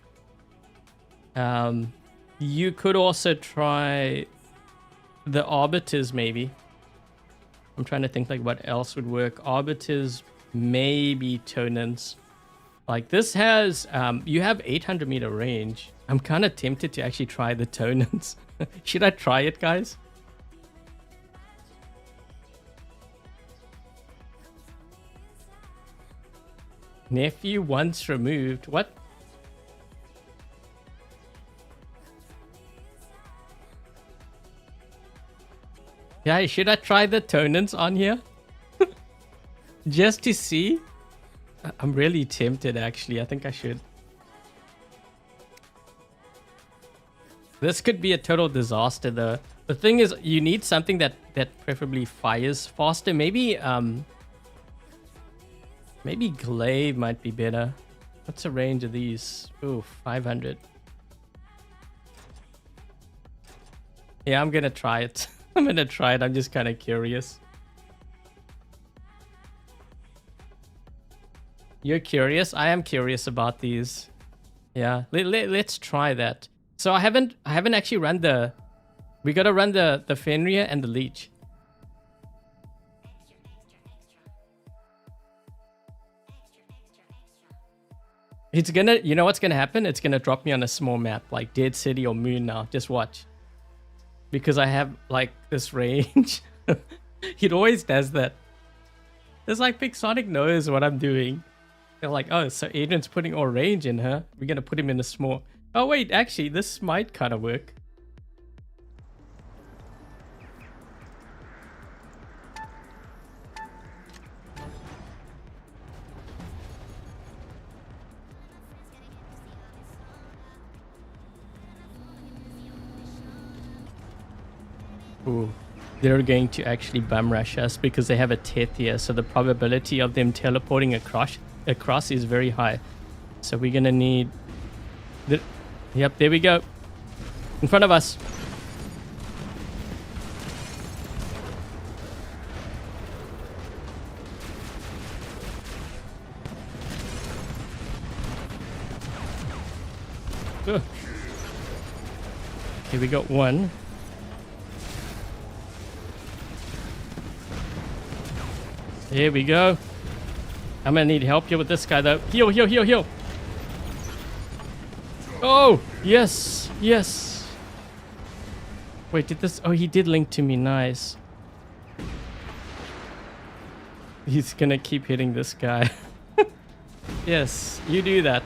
you could also try the arbiters maybe. I'm trying to think like what else would work. Arbiters, maybe tonans. Like this has you have 800 meter range. I'm kind of tempted to actually try the tonans. Should I try it, guys? Nephew once removed. What? Yeah, should I try the tonans on here? Just to see? I'm really tempted actually. I think I should. This could be a total disaster though. The thing is, you need something that preferably fires faster. Maybe maybe glaive might be better. What's the range of these? Ooh, 500. Yeah, I'm gonna try it. I'm gonna try it. I'm just kind of curious. You're curious? I am curious about these. Yeah, let's try that. So I haven't actually run the. We gotta run the Fenrir and the Leech. It's gonna, you know what's gonna happen? It's gonna drop me on a small map like Dead City or Moon now. Just watch. Because I have like this range. It always does that. It's like Pixonic knows what I'm doing. They're like, oh, so Adrian's putting all range in her. We're gonna put him in a small. Oh wait, actually, this might kind of work. Ooh. they're going to actually bum rush us because they have a Tethia, so the probability of them teleporting across is very high. So we're gonna need the, yep, there we go, in front of us. Ugh. Okay, we got one. There we go. I'm gonna need help here with this guy though. Heal, heal, heal, heal. Oh, yes, yes. Wait, did this? Oh, he did link to me. Nice. He's gonna keep hitting this guy. Yes, you do that.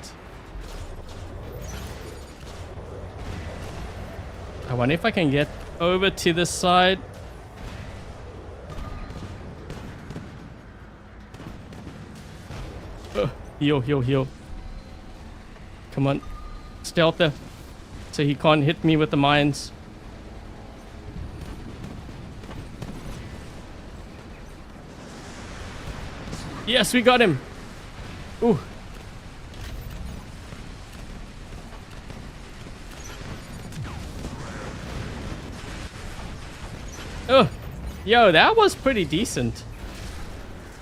I wonder if I can get over to the side. Heal, heal, heal. Come on. Stealth there. So he can't hit me with the mines. Yes, we got him. Ooh. Oh, yo, that was pretty decent.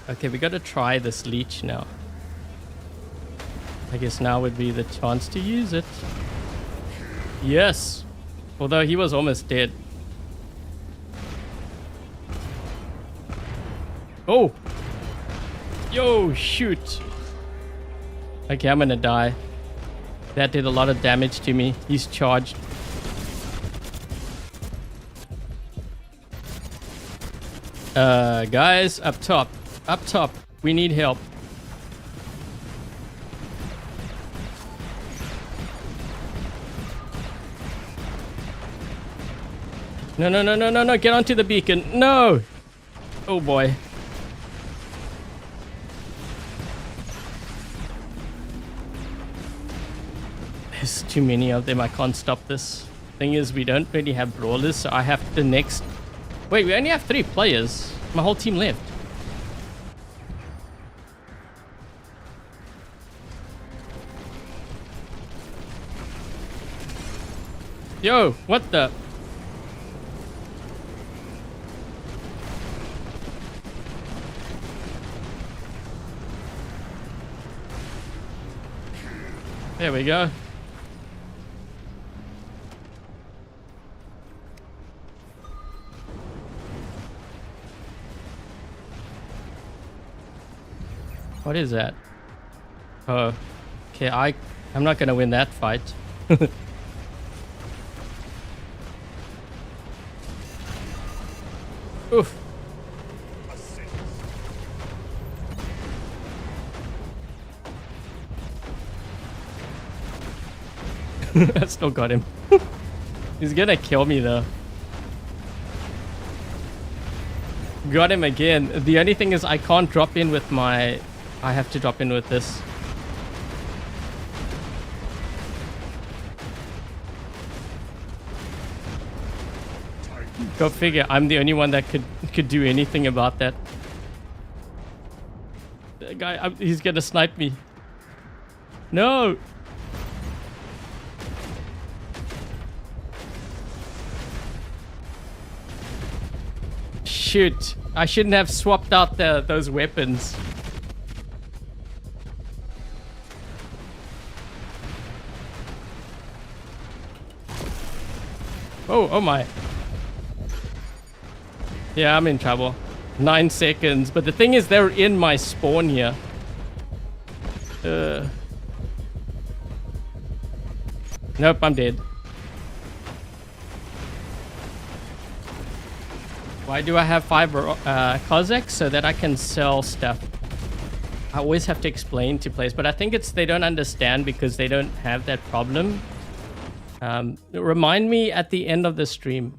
Okay, we gotta try this Leech now. I guess now would be the chance to use it. Yes. Although he was almost dead. Oh. Yo, shoot. Okay, I'm gonna die. That did a lot of damage to me. He's charged. Guys, up top. Up top. We need help. No, no, no, no, no, no. Get onto the beacon. No. Oh, boy. There's too many of them. I can't stop this. Thing is, we don't really have brawlers, so I have the next... Wait, we only have 3 players. My whole team left. Yo, what the... There we go. What is that? Oh, okay. I'm not gonna win that fight. Oof. I still got him. He's gonna kill me though. Got him again. The only thing is I can't drop in with my... I have to drop in with this. Go figure. I'm the only one that could do anything about that. The guy, he's gonna snipe me. No. Shoot. I shouldn't have swapped out those weapons. Oh my. Yeah, I'm in trouble. 9 seconds. But the thing is, they're in my spawn here. Nope, I'm dead. Why do I have 5 Cossacks? So that I can sell stuff. I always have to explain to players, but I think it's they don't understand because they don't have that problem. Remind me at the end of the stream.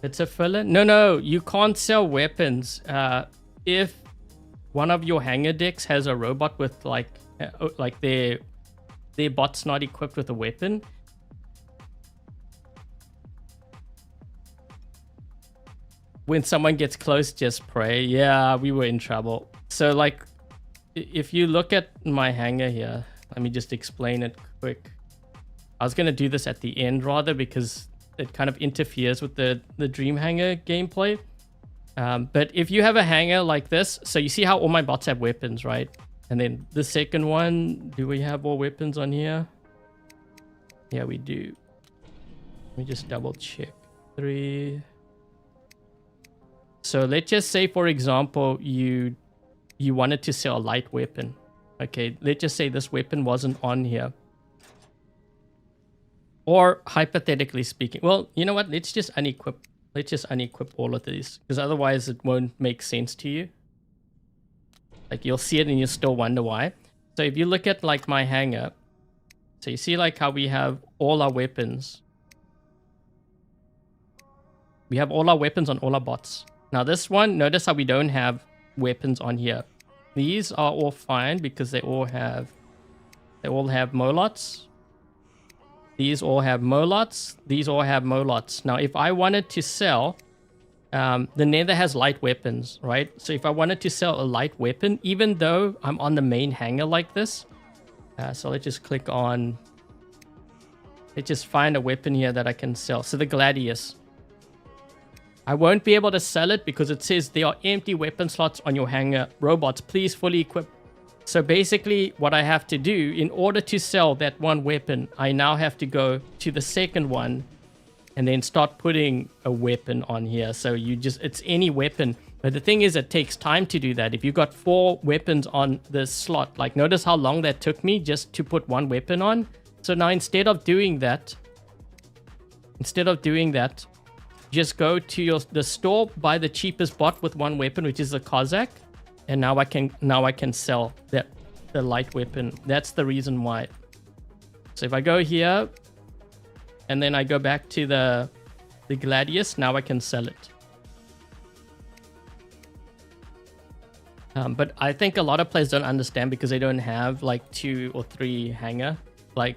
It's a filler? No, you can't sell weapons. If one of your hangar decks has a robot with like their bot's not equipped with a weapon. when someone gets close, just pray. Yeah, we were in trouble. So like, if you look at my hangar here, let me just explain it quick. I was gonna do this at the end rather because it kind of interferes with the Dream Hangar gameplay. But if you have a hangar like this, so you see how all my bots have weapons, right? And then the second one, do we have all weapons on here? Yeah, we do. Let me just double check. 3. So let's just say, for example, you wanted to sell a light weapon. Okay, let's just say this weapon wasn't on here. Or hypothetically speaking, well, you know what? Let's just unequip. Let's just unequip all of these, because otherwise it won't make sense to you. Like, you'll see it and you still wonder why. So if you look at like my hangar, so you see like how we have all our weapons. We have all our weapons on all our bots. Now this one, notice how we don't have weapons on here. These are all fine because they all have molots. These all have molots. These all have molots. Now, if I wanted to sell, the Nether has light weapons, right? So if I wanted to sell a light weapon, even though I'm on the main hangar like this, so let's just click on, let's just find a weapon here that I can sell. So the Gladius. I won't be able to sell it because it says there are empty weapon slots on your hangar. Robots, please fully equip. So basically what I have to do in order to sell that one weapon, I now have to go to the second one and then start putting a weapon on here. So you just, it's any weapon. But the thing is, it takes time to do that. If you got 4 weapons on this slot, like notice how long that took me just to put one weapon on. So now instead of doing that, just go to the store, buy the cheapest bot with one weapon, which is the Cossack, and now I can sell the light weapon. That's the reason why. So if I go here, and then I go back to the Gladius, now I can sell it. But I think a lot of players don't understand because they don't have like 2 or 3 hangar. Like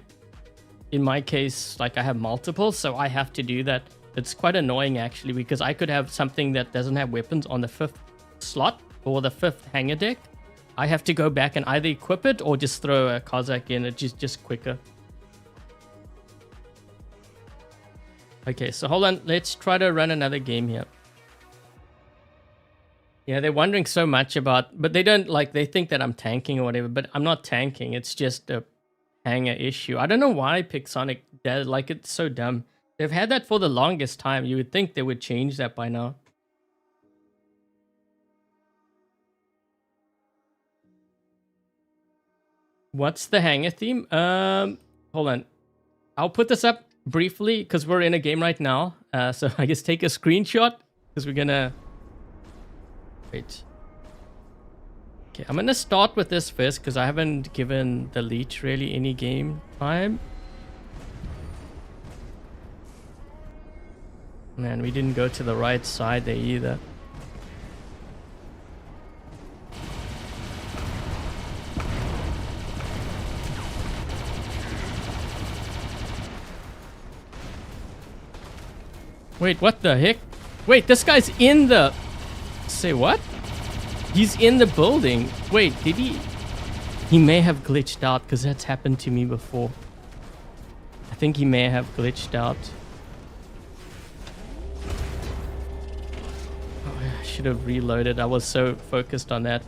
in my case, like I have multiple, so I have to do that. It's quite annoying actually, because I could have something that doesn't have weapons on the 5th slot or the 5th hangar deck. I have to go back and either equip it or just throw a Cossack in. It's just quicker. Okay, so hold on. Let's try to run another game here. Yeah, they're wondering so much about, but they don't like, they think that I'm tanking or whatever, but I'm not tanking. It's just a hangar issue. I don't know why Pixonic does, like, it's so dumb. They've had that for the longest time. You would think they would change that by now. What's the hangar theme? Hold on. I'll put this up briefly because we're in a game right now. So I guess take a screenshot because we're gonna... Wait. Okay, I'm gonna start with this first because I haven't given the Leech really any game time. Man, we didn't go to the right side there either. Wait, what the heck? Wait, this guy's in the... Say what? He's in the building. Wait, did he... He may have glitched out because that's happened to me before. I think he may have glitched out. I should have reloaded. I was so focused on that.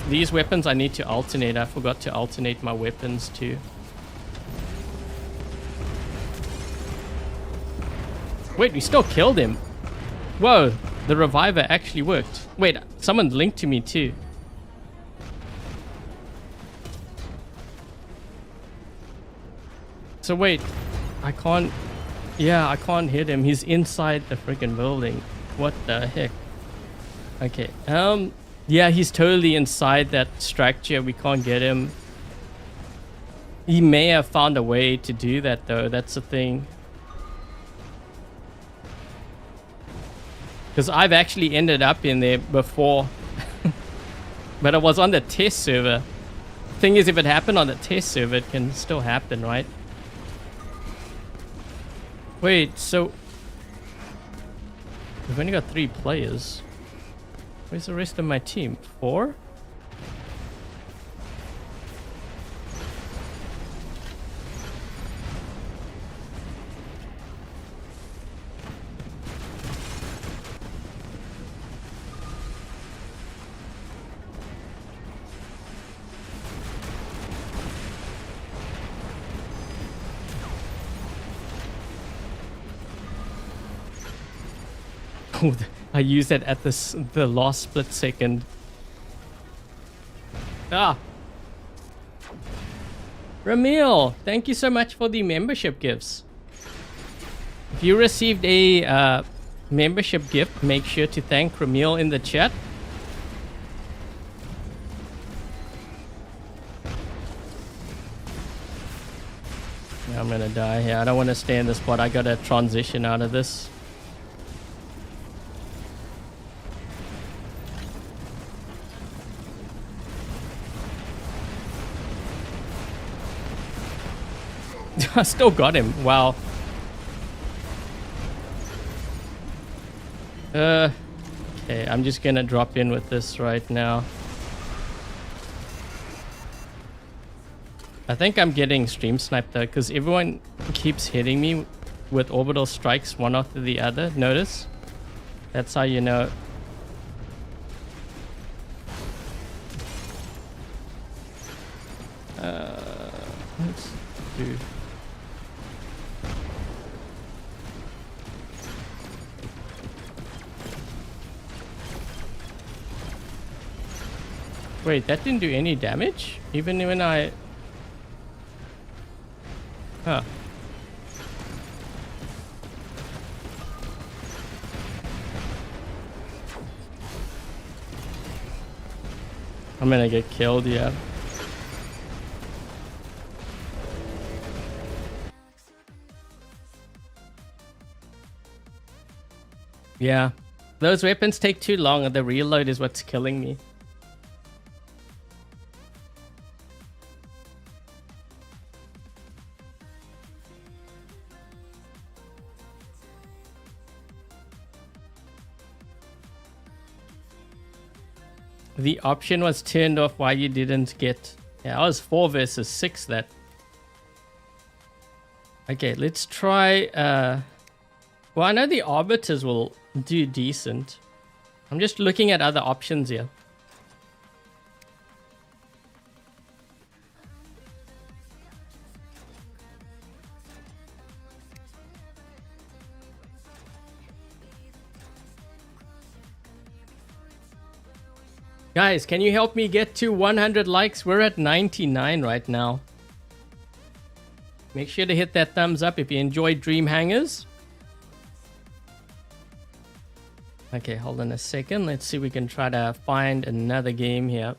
These weapons I need to alternate. I forgot to alternate my weapons too. Wait, we still killed him. Whoa, the reviver actually worked. Wait, someone linked to me too. So wait, I can't... Yeah, I can't hit him. He's inside the freaking building. What the heck? Okay, yeah, he's totally inside that structure. We can't get him. He may have found a way to do that though. That's the thing. Because I've actually ended up in there before. But I was on the test server. Thing is, if it happened on the test server, it can still happen, right? Wait, so we've only got 3 players. Where's the rest of my team? 4? I used it at the last split second. Ah. Ramil, thank you so much for the membership gifts. If you received a membership gift, make sure to thank Ramil in the chat. I'm gonna die here. I don't want to stay in this spot. I gotta transition out of this. I still got him. Wow. Okay, I'm just gonna drop in with this right now. I think I'm getting stream sniped though, because everyone keeps hitting me with orbital strikes one after the other. Notice? That's how you know. Let's do. Wait, that didn't do any damage? Even when I... Huh. I'm gonna get killed, yeah. Yeah. Those weapons take too long and the reload is what's killing me. The option was turned off why you didn't get... Yeah, I was 4 versus 6 that. Okay, let's try... Well, I know the Arbiters will do decent. I'm just looking at other options here. Guys, can you help me get to 100 likes? We're at 99 right now. Make sure to hit that thumbs up if you enjoyed Dream Hangars. Okay, hold on a second. Let's see if we can try to find another game here.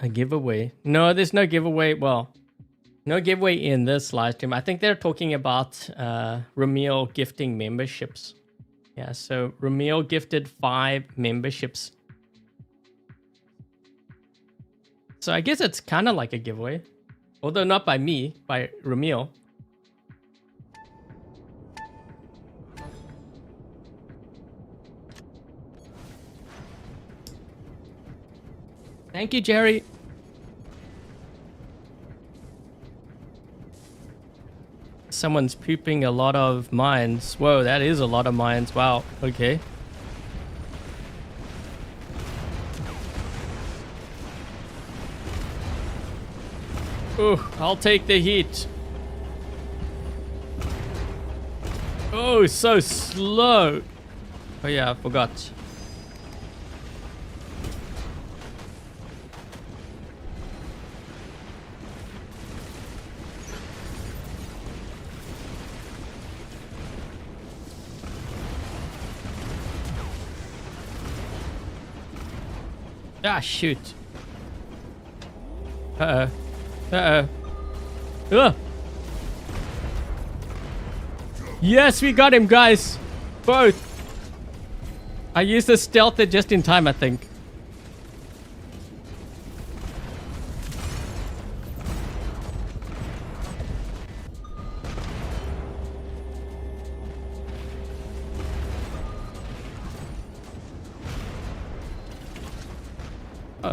A giveaway? No, there's no giveaway. Well, no giveaway in this live stream. I think they're talking about Ramil gifting memberships. Yeah, so Ramil gifted 5 memberships. So I guess it's kind of like a giveaway. Although not by me, by Ramil. Thank you, Jerry. Someone's pooping a lot of mines. Whoa, that is a lot of mines. Wow, okay. Ooh, I'll take the heat. Oh, so slow. Oh yeah, I forgot. Ah, shoot. Uh-oh. Uh-oh. Ugh. Yes, we got him, guys. Both. I used the stealth just in time, I think.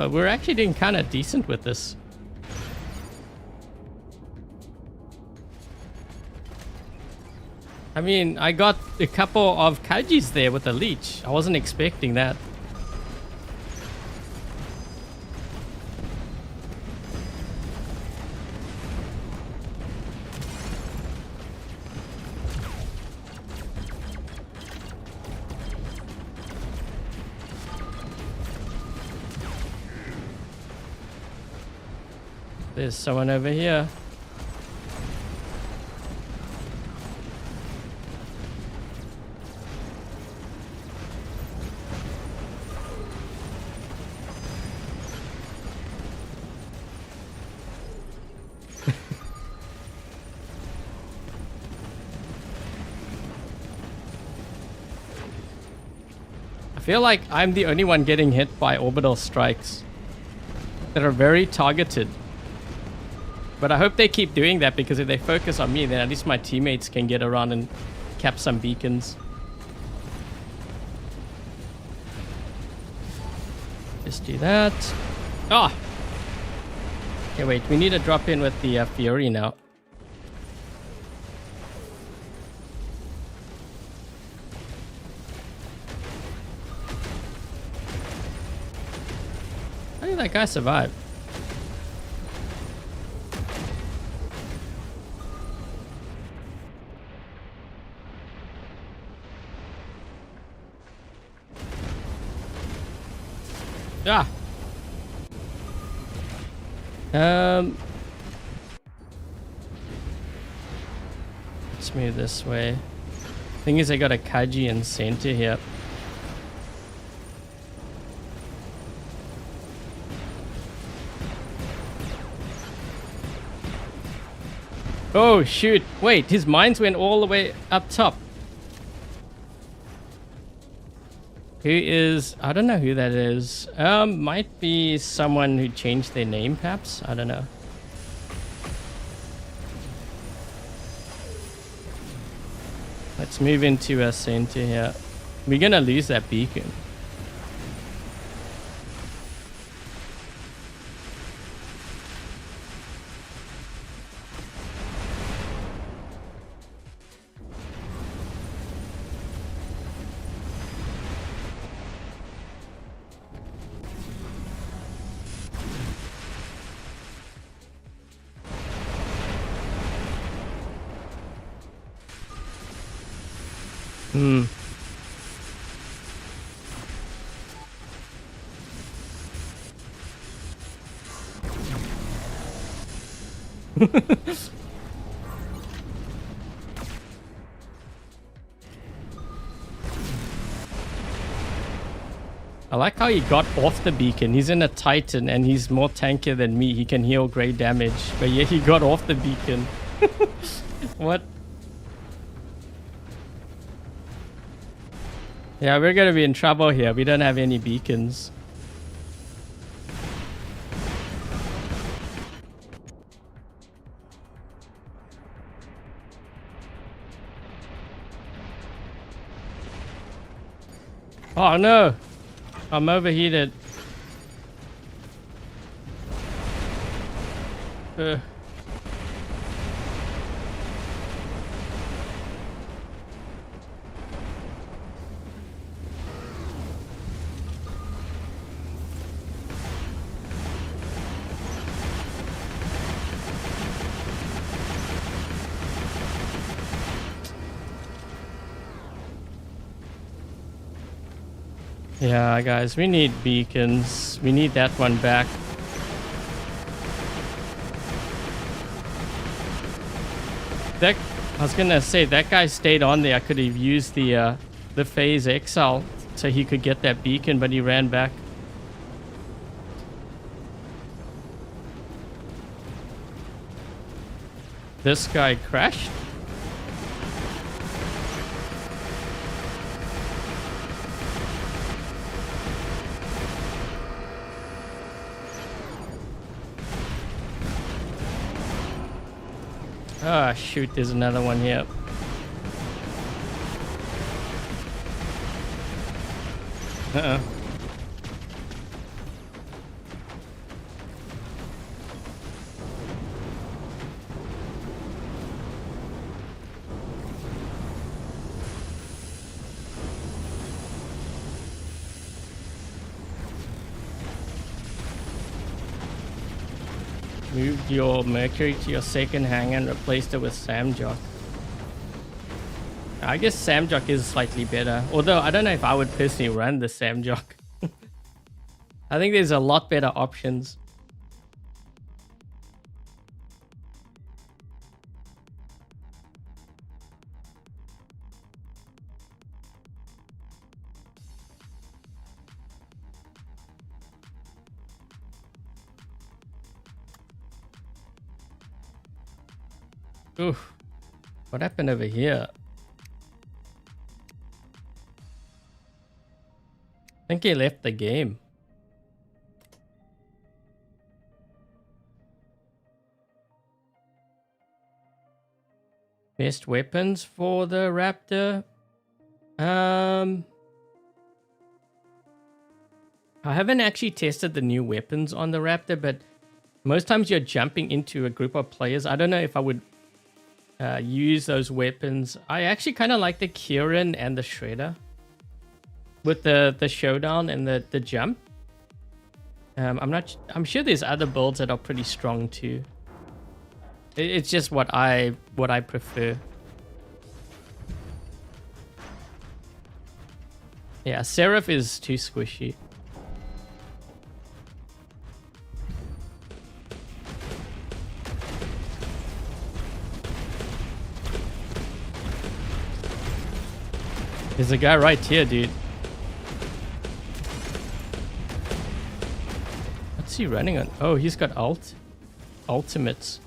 We're actually doing kind of decent with this. I mean, I got a couple of Kajis there with the Leech. I wasn't expecting that. There's someone over here. I feel like I'm the only one getting hit by orbital strikes that are very targeted. But I hope they keep doing that, because if they focus on me, then at least my teammates can get around and cap some beacons. Just do that. Ah! Okay, wait. We need to drop in with the Fury now. How did that guy survive? Ah. Let's move this way. Thing is, I got a Kaji in center here. Oh shoot! Wait, his mines went all the way up top. Who is... I don't know who that is. Might be someone who changed their name, perhaps? I don't know. Let's move into a center here. We're gonna lose that beacon. I like how he got off the beacon. He's in a Titan and he's more tankier than me. He can heal great damage. But yeah, he got off the beacon. What? Yeah, we're gonna be in trouble here. We don't have any beacons. Oh no! I'm overheated. Yeah, guys, we need beacons. We need that one back. I was gonna say, that guy stayed on there. I could have used the phase exile so he could get that beacon, but he ran back. This guy crashed. Ah, shoot, there's another one here. Uh-oh. Moved your Mercury to your second hangar and replaced it with Samjock. I guess Samjock is slightly better. Although, I don't know if I would personally run the Samjock. I think there's a lot better options. Oof. What happened over here? I think he left the game. Best weapons for the Raptor? I haven't actually tested the new weapons on the Raptor, but most times you're jumping into a group of players. I don't know if I would use those weapons. I actually kind of like the Kieran and the Shredder with the showdown and the jump. I'm sure there's other builds that are pretty strong too. It's just what I prefer. Yeah, Seraph is too squishy. There's a guy right here, dude. What's he running on? Oh, he's got ultimates.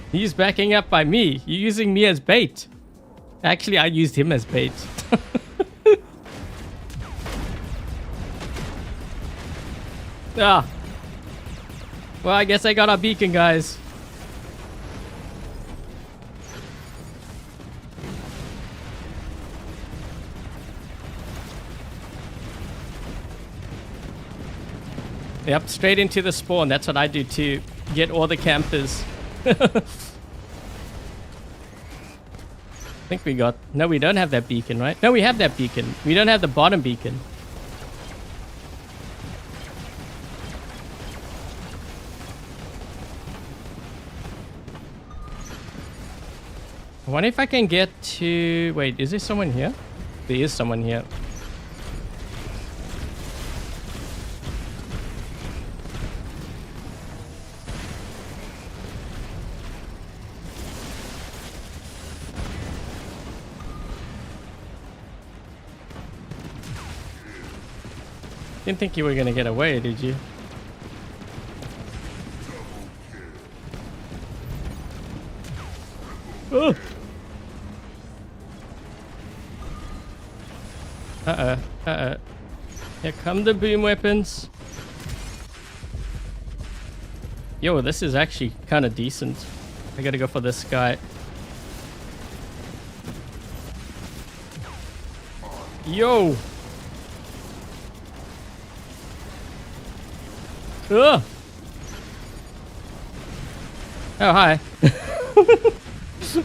He's backing up by me. You're using me as bait. Actually, I used him as bait. Ah. Well, I guess I got our beacon, guys. Yep, straight into the spawn. That's what I do too. Get all the campers. I think we got... No, we don't have that beacon, right? No, we have that beacon. We don't have the bottom beacon. I wonder if I can get to... Wait, is there someone here? There is someone here. Didn't think you were gonna get away, did you? Oh. Here come the boom weapons. Yo, this is actually kind of decent. I gotta go for this guy. Yo! Ugh. Oh, hi.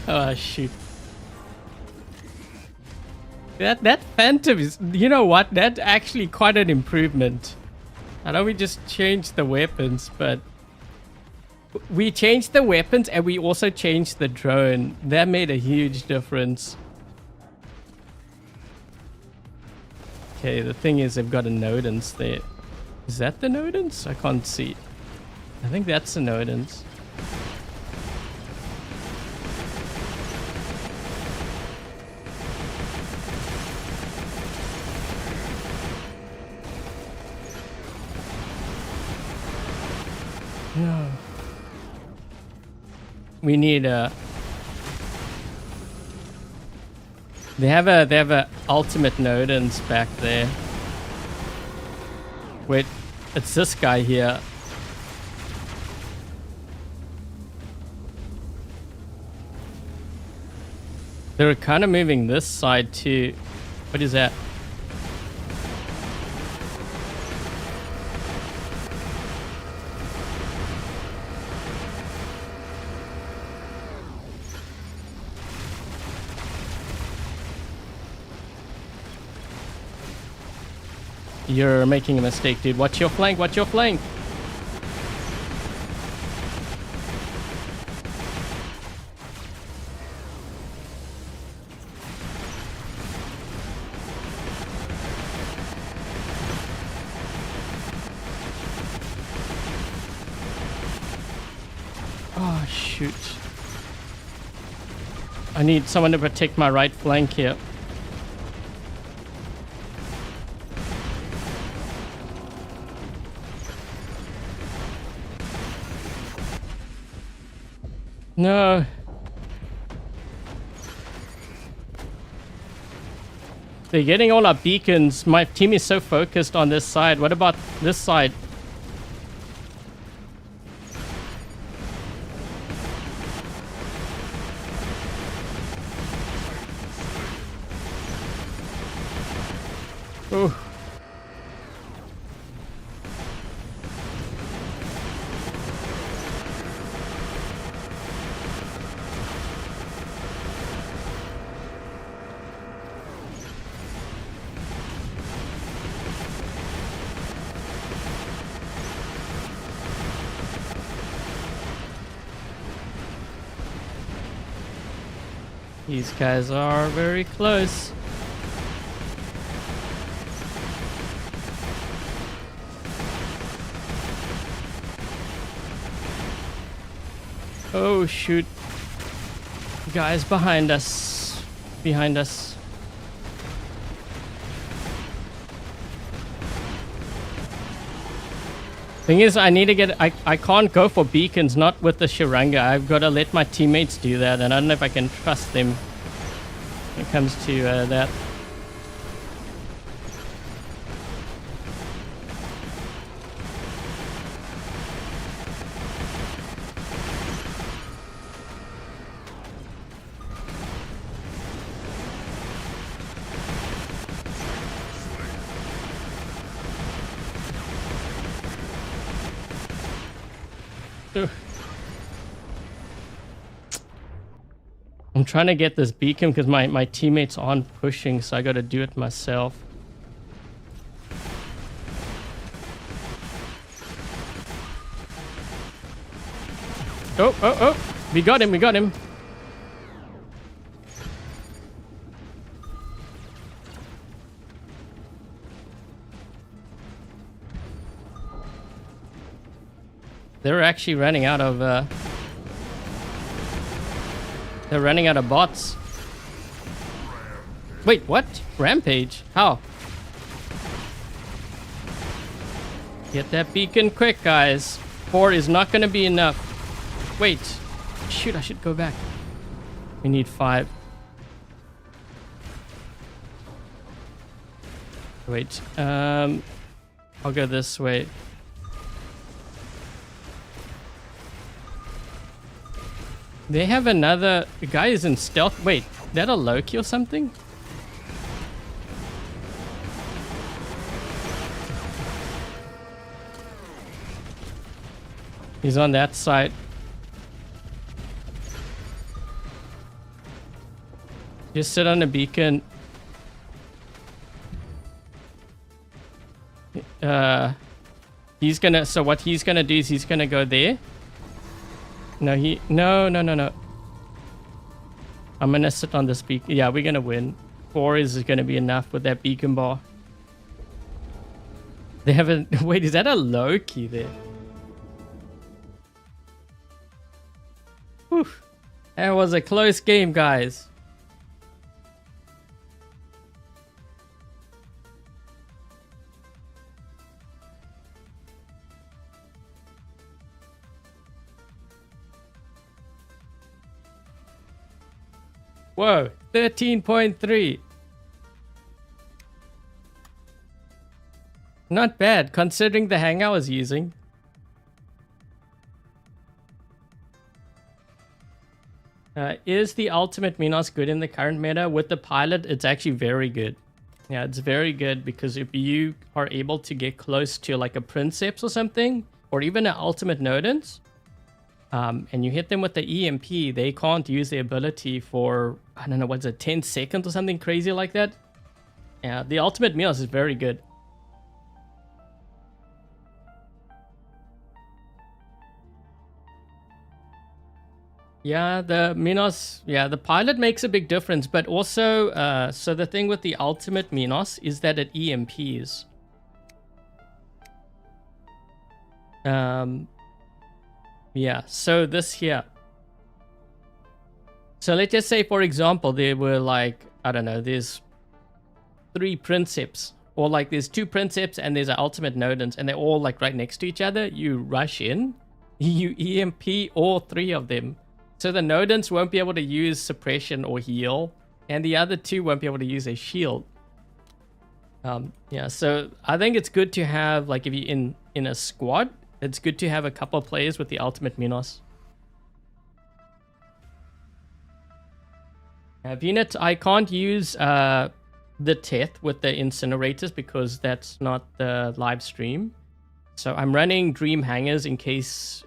Oh, shoot. That Phantom is... You know what? That's actually quite an improvement. I know we just changed the weapons, but... We changed the weapons and we also changed the drone. That made a huge difference. Okay, the thing is they've got a Nodens there. Is that the Nodens? I can't see. I think that's the Nodens. No. We need a... They have a ultimate Nodens back there. Wait, it's this guy here. They're kind of moving this side too. What is that? You're making a mistake, dude. Watch your flank, watch your flank. Oh, shoot. I need someone to protect my right flank here. No. They're getting all our beacons. My team is so focused on this side. What about this side? Oh. These guys are very close. Oh shoot. Guys behind us. Behind us. Thing is, I need to get... I can't go for beacons, not with the Sharanga. I've got to let my teammates do that, and I don't know if I can trust them when it comes to that. I'm trying to get this beacon because my teammates aren't pushing, so I got to do it myself. Oh, oh, oh. We got him, we got him. They're actually running out of... They're running out of bots. Wait, what? Rampage? How? Get that beacon quick, guys. 4 is not going to be enough. Wait. Shoot, I should go back. We need 5. Wait. I'll go this way. They have another... The guy is in stealth. Wait, that a Loki or something? He's on that side. Just sit on the beacon. He's gonna... So what he's gonna do is he's gonna go there. No, no. I'm gonna sit on this beacon. Yeah, we're gonna win. 4 is gonna be enough with that beacon bar. They have a... Wait, is that a Loki there? Whew. That was a close game, guys. Whoa, 13.3. Not bad, considering the hang I was using. Is the ultimate Minos good in the current meta? With the pilot, it's actually very good. Yeah, it's very good because if you are able to get close to like a Princeps or something, or even an ultimate Nodens, and you hit them with the EMP, they can't use the ability for, I don't know, what's it, 10 seconds or something crazy like that? Yeah, the ultimate Minos is very good. Yeah, the Minos, yeah, the pilot makes a big difference, but also, so the thing with the ultimate Minos is that it EMPs. Yeah, so this here. So let's just say, for example, there were like, I don't know, there's 3 Princeps, or like there's 2 Princeps and there's an ultimate Nodens, and they're all like right next to each other. You rush in, you EMP all 3 of them. So the Nodens won't be able to use suppression or heal, and the other 2 won't be able to use a shield. Yeah, so I think it's good to have, like, if you're in a squad, it's good to have a couple of players with the ultimate Minos. VNet, I can't use the Teth with the incinerators because that's not the live stream. So I'm running Dream Hangars in case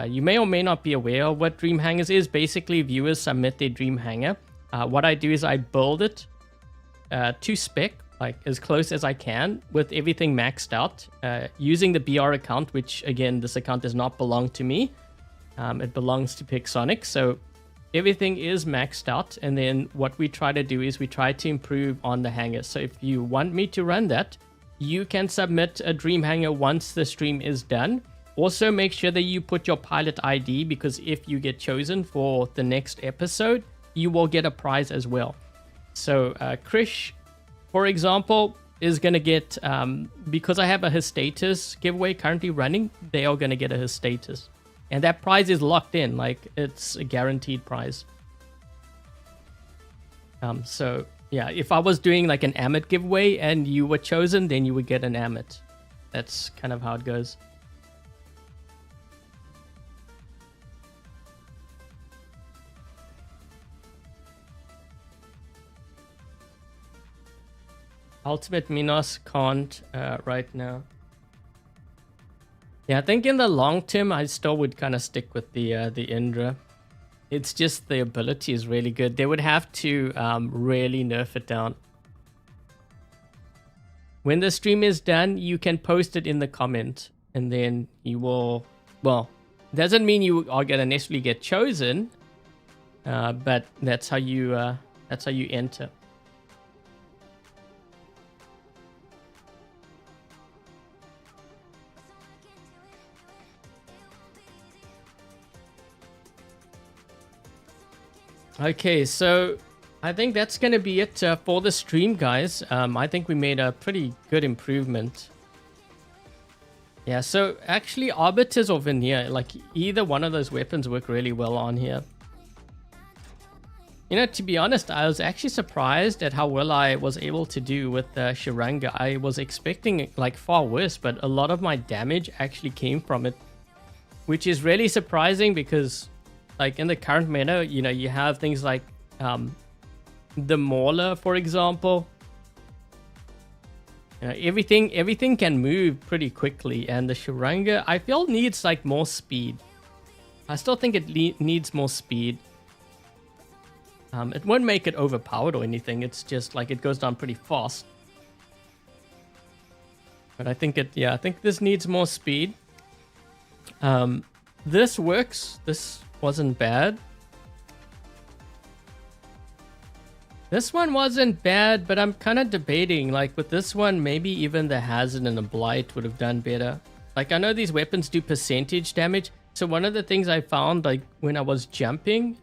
you may or may not be aware of what Dream Hangars is. Basically, viewers submit their Dream Hangar. What I do is I build it to spec, like as close as I can, with everything maxed out, using the BR account, which again, this account does not belong to me. It belongs to Pixonic. So everything is maxed out. And then what we try to do is we try to improve on the hangar. So if you want me to run that, you can submit a Dream Hangar once the stream is done. Also, make sure that you put your pilot ID, because if you get chosen for the next episode, you will get a prize as well. So Krish, for example, is going to get, because I have a his status giveaway currently running, they are going to get a his status. And that prize is locked in, like it's a guaranteed prize. So yeah, if I was doing like an Amit giveaway and you were chosen, then you would get an Amit. That's kind of how it goes. Ultimate Minos can't right now. Yeah, I think in the long term, I still would kind of stick with the Indra. It's just the ability is really good. They would have to really nerf it down. When the stream is done, you can post it in the comment, and then you will. Well, doesn't mean you are gonna necessarily get chosen, but that's how you enter. Okay, so I think that's going to be it for the stream, guys. I think we made a pretty good improvement. Yeah, so actually Arbiters or Veneer, like either one of those weapons work really well on here. You know, to be honest, I was actually surprised at how well I was able to do with Sharanga. I was expecting like far worse, but a lot of my damage actually came from it, which is really surprising because like in the current meta, you know, you have things like the Mauler, for example. You know, everything can move pretty quickly, and the Sharanga, I feel, needs like more speed. I still think it needs more speed. It won't make it overpowered or anything. It's just like it goes down pretty fast. But I think I think this needs more speed. This works. This wasn't bad. This one wasn't bad, but I'm kind of debating, like with this one, maybe even the Hazard and the Blight would have done better. Like I know these weapons do percentage damage, so one of the things I found, like when I was jumping,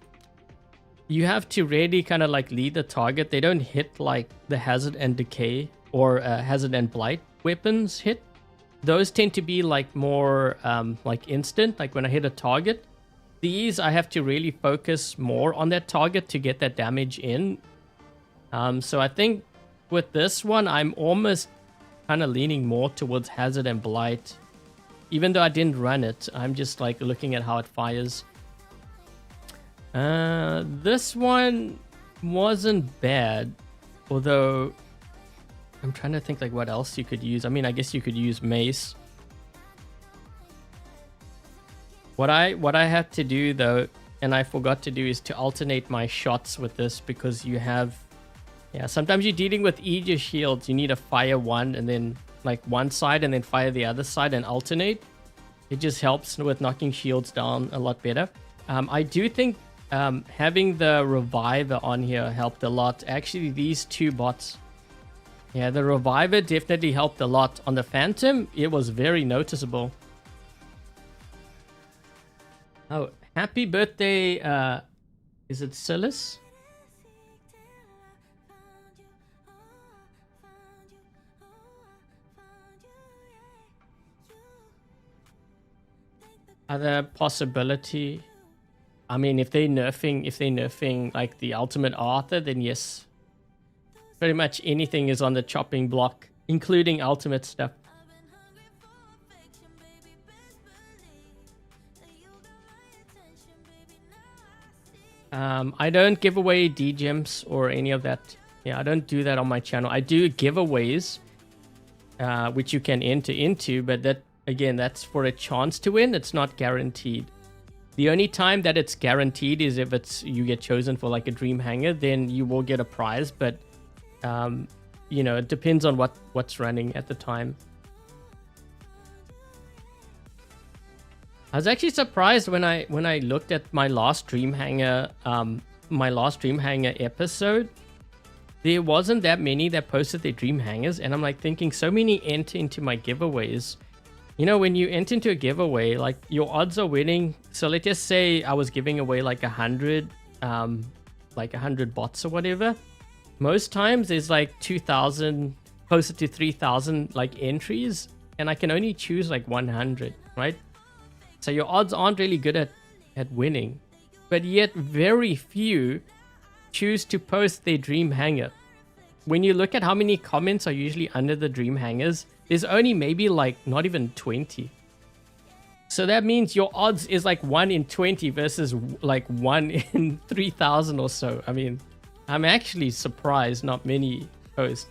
you have to really kind of like lead the target. They don't hit like the Hazard and Decay or Hazard and Blight weapons hit. Those tend to be like more like instant, like when I hit a target. these I have to really focus more on that target to get that damage in. So I think with this one, I'm almost kind of leaning more towards Hazard and Blight. Even though I didn't run it, I'm just like looking at how it fires. This one wasn't bad, although I'm trying to think like what else you could use. I mean, I guess you could use Mace. What I had to do though, and I forgot to do, is to alternate my shots with this, because you have, yeah, sometimes you're dealing with Aegis shields. You need to fire one and then like one side and then fire the other side and alternate. It just helps with knocking shields down a lot better. I do think having the Reviver on here helped a lot. Actually, these two bots, yeah, the Reviver definitely helped a lot. On the Phantom, it was very noticeable. Oh, happy birthday, is it Silas? Other possibility, I mean, if they're nerfing like the Ultimate Arthur, then yes. Pretty much anything is on the chopping block, including ultimate stuff. I don't give away D-gems or any of that. Yeah, I don't do that on my channel. I do giveaways, which you can enter into, but that, again, that's for a chance to win. It's not guaranteed. The only time that it's guaranteed is if it's you get chosen for like a Dream Hangar, then you will get a prize. But you know, it depends on what's running at the time. I was actually surprised when I looked at my last Dream Hangar, episode. There wasn't that many that posted their Dream Hangars, and I'm like thinking, so many enter into my giveaways. You know, when you enter into a giveaway, like your odds of winning. So let's just say I was giving away like 100 bots or whatever. Most times there's like 2,000, closer to 3,000 like entries, and I can only choose like 100, right? So your odds aren't really good at winning, but yet very few choose to post their Dream Hangar. When you look at how many comments are usually under the Dream Hangars, there's only maybe like not even 20. So that means your odds is like 1 in 20 versus like 1 in 3,000 or so. I mean, I'm actually surprised not many post.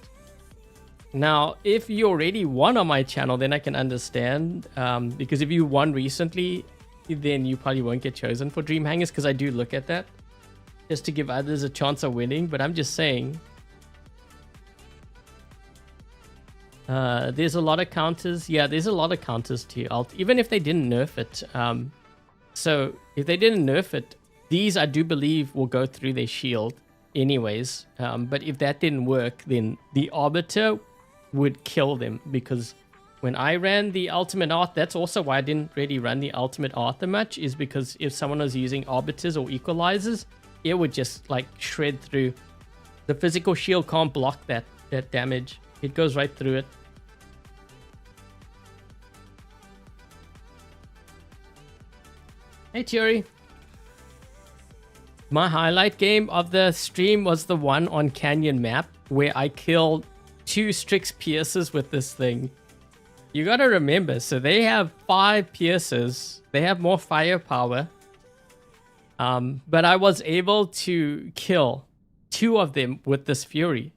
Now, if you already won on my channel, then I can understand. Because if you won recently, then you probably won't get chosen for Dream Hangars, because I do look at that just to give others a chance of winning. But I'm just saying, there's a lot of counters. Yeah, there's a lot of counters to ult, even if they didn't nerf it. So if they didn't nerf it, these I do believe will go through their shield anyways. But if that didn't work, then the Arbiter would kill them, because when I ran the Ultimate Arthur, that's also why I didn't really run the Ultimate Arthur much, is because if someone was using Arbiters or Equalizers, it would just like shred through. The physical shield can't block that damage. It goes right through it. Hey Theory. My highlight game of the stream was the one on Canyon Map where I killed 2 Strix Piercers with this thing. You gotta remember, so they have 5 Piercers. They have more firepower. But I was able to kill 2 of them with this Fury.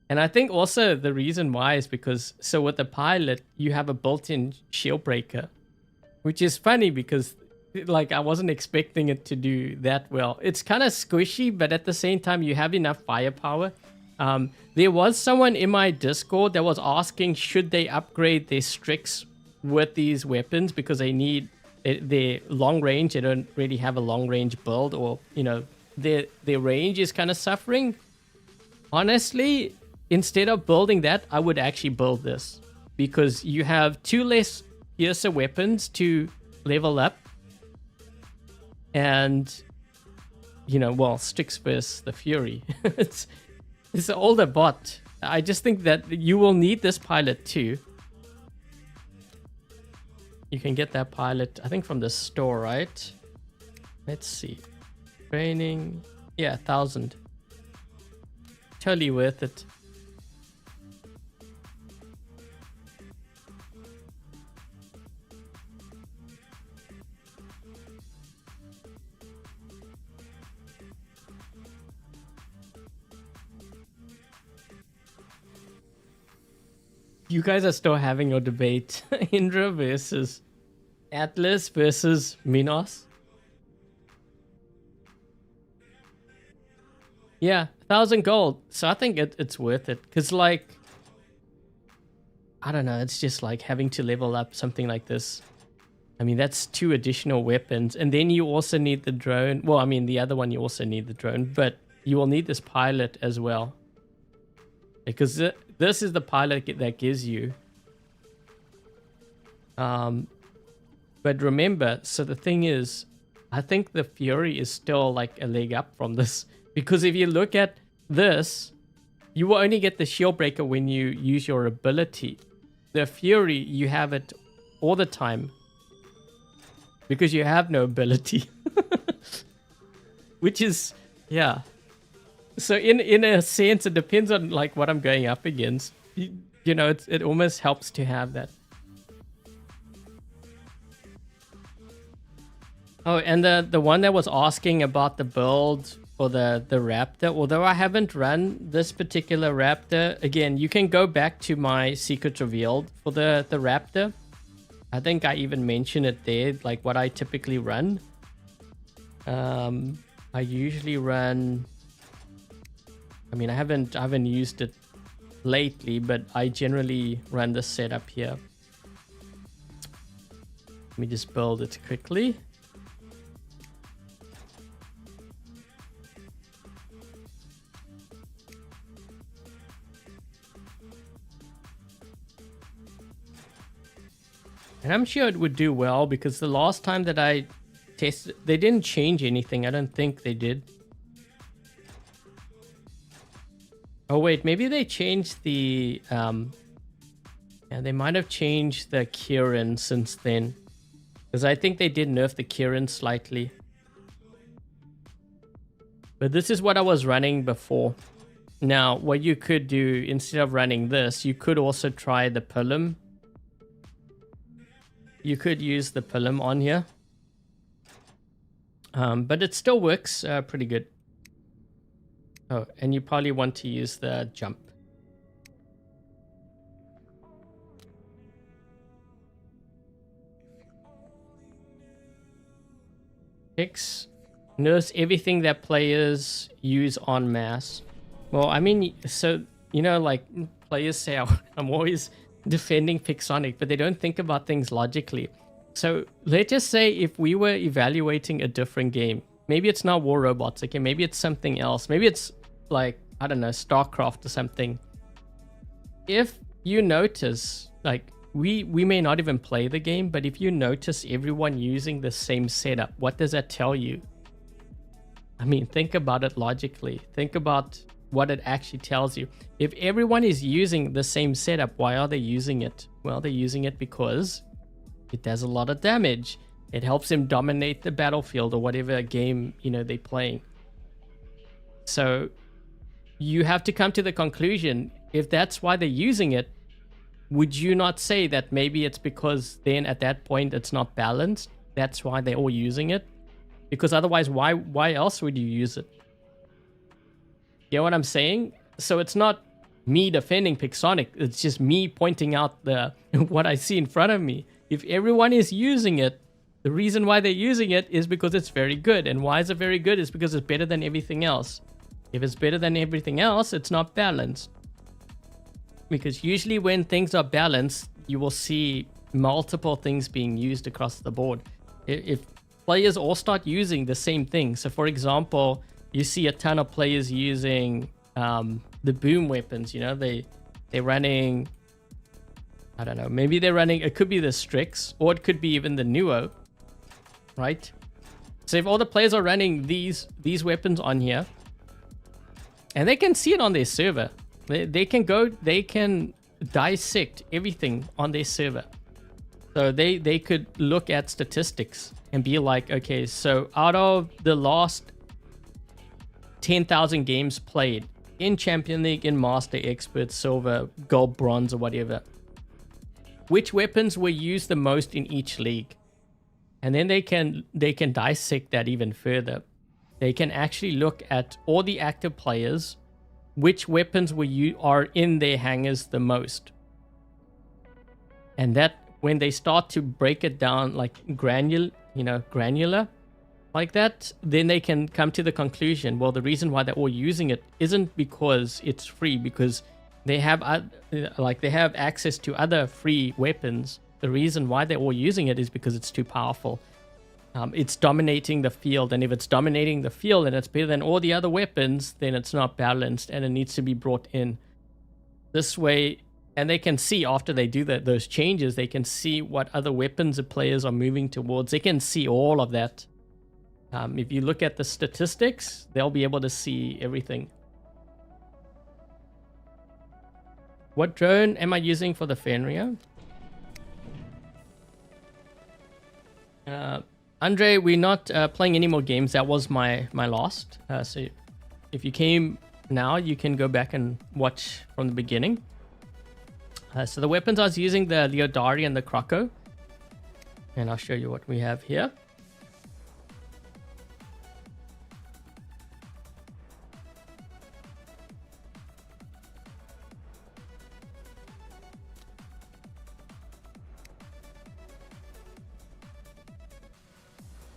And I think also the reason why is because, so with the pilot, you have a built-in shield breaker. Which is funny because like I wasn't expecting it to do that well. It's kind of squishy, but at the same time you have enough firepower. There was someone in my Discord that was asking should they upgrade their Strix with these weapons, because they need their long range. They don't really have a long range build, or you know, their range is kind of suffering. Honestly, instead of building that, I would actually build this, because you have 2 less Piercer weapons to level up. And, you know, well, Strix versus the Fury. it's an older bot. I just think that you will need this pilot too. You can get that pilot, I think, from the store, right? Let's see. Training. Yeah, 1,000. Totally worth it. You guys are still having your debate. Indra versus Atlas versus Minos. Yeah, 1,000 gold. So I think it's worth it. Because, like, I don't know. It's just like having to level up something like this. I mean, that's 2 additional weapons. And then you also need the drone. Well, I mean, the other one, you also need the drone. But you will need this pilot as well. Because this is the pilot that gives you. But remember, so the thing is, I think the Fury is still like a leg up from this. Because if you look at this, you will only get the shield breaker when you use your ability. The Fury, you have it all the time. Because you have no ability. Which is, yeah. So in a sense, it depends on like what I'm going up against. You know, it almost helps to have that. Oh, and the one that was asking about the build for the Raptor, although I haven't run this particular Raptor, again, you can go back to my Secrets Revealed for the Raptor. I think I even mentioned it there, like what I typically run. I usually run... I mean, I haven't used it lately, but I generally run this setup here. Let me just build it quickly. And I'm sure it would do well because the last time that I tested, they didn't change anything. I don't think they did. Oh wait, maybe they changed the yeah, they might have changed the Kieran since then. Because I think they did nerf the Kieran slightly. But this is what I was running before. Now, what you could do instead of running this, you could also try the Pilum. You could use the Pilum on here. But it still works pretty good. Oh, and you probably want to use the jump. X knows everything that players use en masse. Well, I mean, so, you know, like players say, I'm always defending Pixonic, but they don't think about things logically. So let's just say if we were evaluating a different game, maybe it's not War Robots, okay? Maybe it's something else. Maybe it's like, I don't know, StarCraft or something. If you notice, like, we may not even play the game, but if you notice everyone using the same setup, what does that tell you? I mean, think about it logically. Think about what it actually tells you. If everyone is using the same setup, why are they using it? Well, they're using it because it does a lot of damage. It helps them dominate the battlefield or whatever game, you know, they're playing. So you have to come to the conclusion, if that's why they're using it, would you not say that maybe it's because then at that point it's not balanced? That's why they're all using it? Because otherwise, why else would you use it? You know what I'm saying? So it's not me defending Pixonic. It's just me pointing out what I see in front of me. If everyone is using it, the reason why they're using it is because it's very good. And why is it very good? It's because it's better than everything else. If it's better than everything else, it's not balanced. Because usually when things are balanced, you will see multiple things being used across the board. If players all start using the same thing. So for example, you see a ton of players using the boom weapons, you know, they're running, I don't know, maybe they're running, it could be the Strix, or it could be even the Nuo, right? So if all the players are running these weapons on here, and they can see it on their server, they can dissect everything on their server. So they could look at statistics and be like, okay, so out of the last 10,000 games played in Champion League, in Master, Expert, Silver, Gold, Bronze, or whatever, which weapons were used the most in each league? And then they can dissect that even further. They can actually look at all the active players, which weapons are in their hangars the most. And that when they start to break it down like granular like that, then they can come to the conclusion, well, the reason why they're all using it isn't because it's free, because they have access to other free weapons. The reason why they're all using it is because it's too powerful. It's dominating the field, and if it's dominating the field and it's better than all the other weapons, then it's not balanced and it needs to be brought in this way. And they can see after they do those changes, they can see what other weapons the players are moving towards. They can see all of that. If you look at the statistics, they'll be able to see everything. What drone am I using for the Fenrir? Andre, we're not playing any more games. That was my last. So if you came now, you can go back and watch from the beginning. So the weapons I was using, the Leodari and the Croco. And I'll show you what we have here.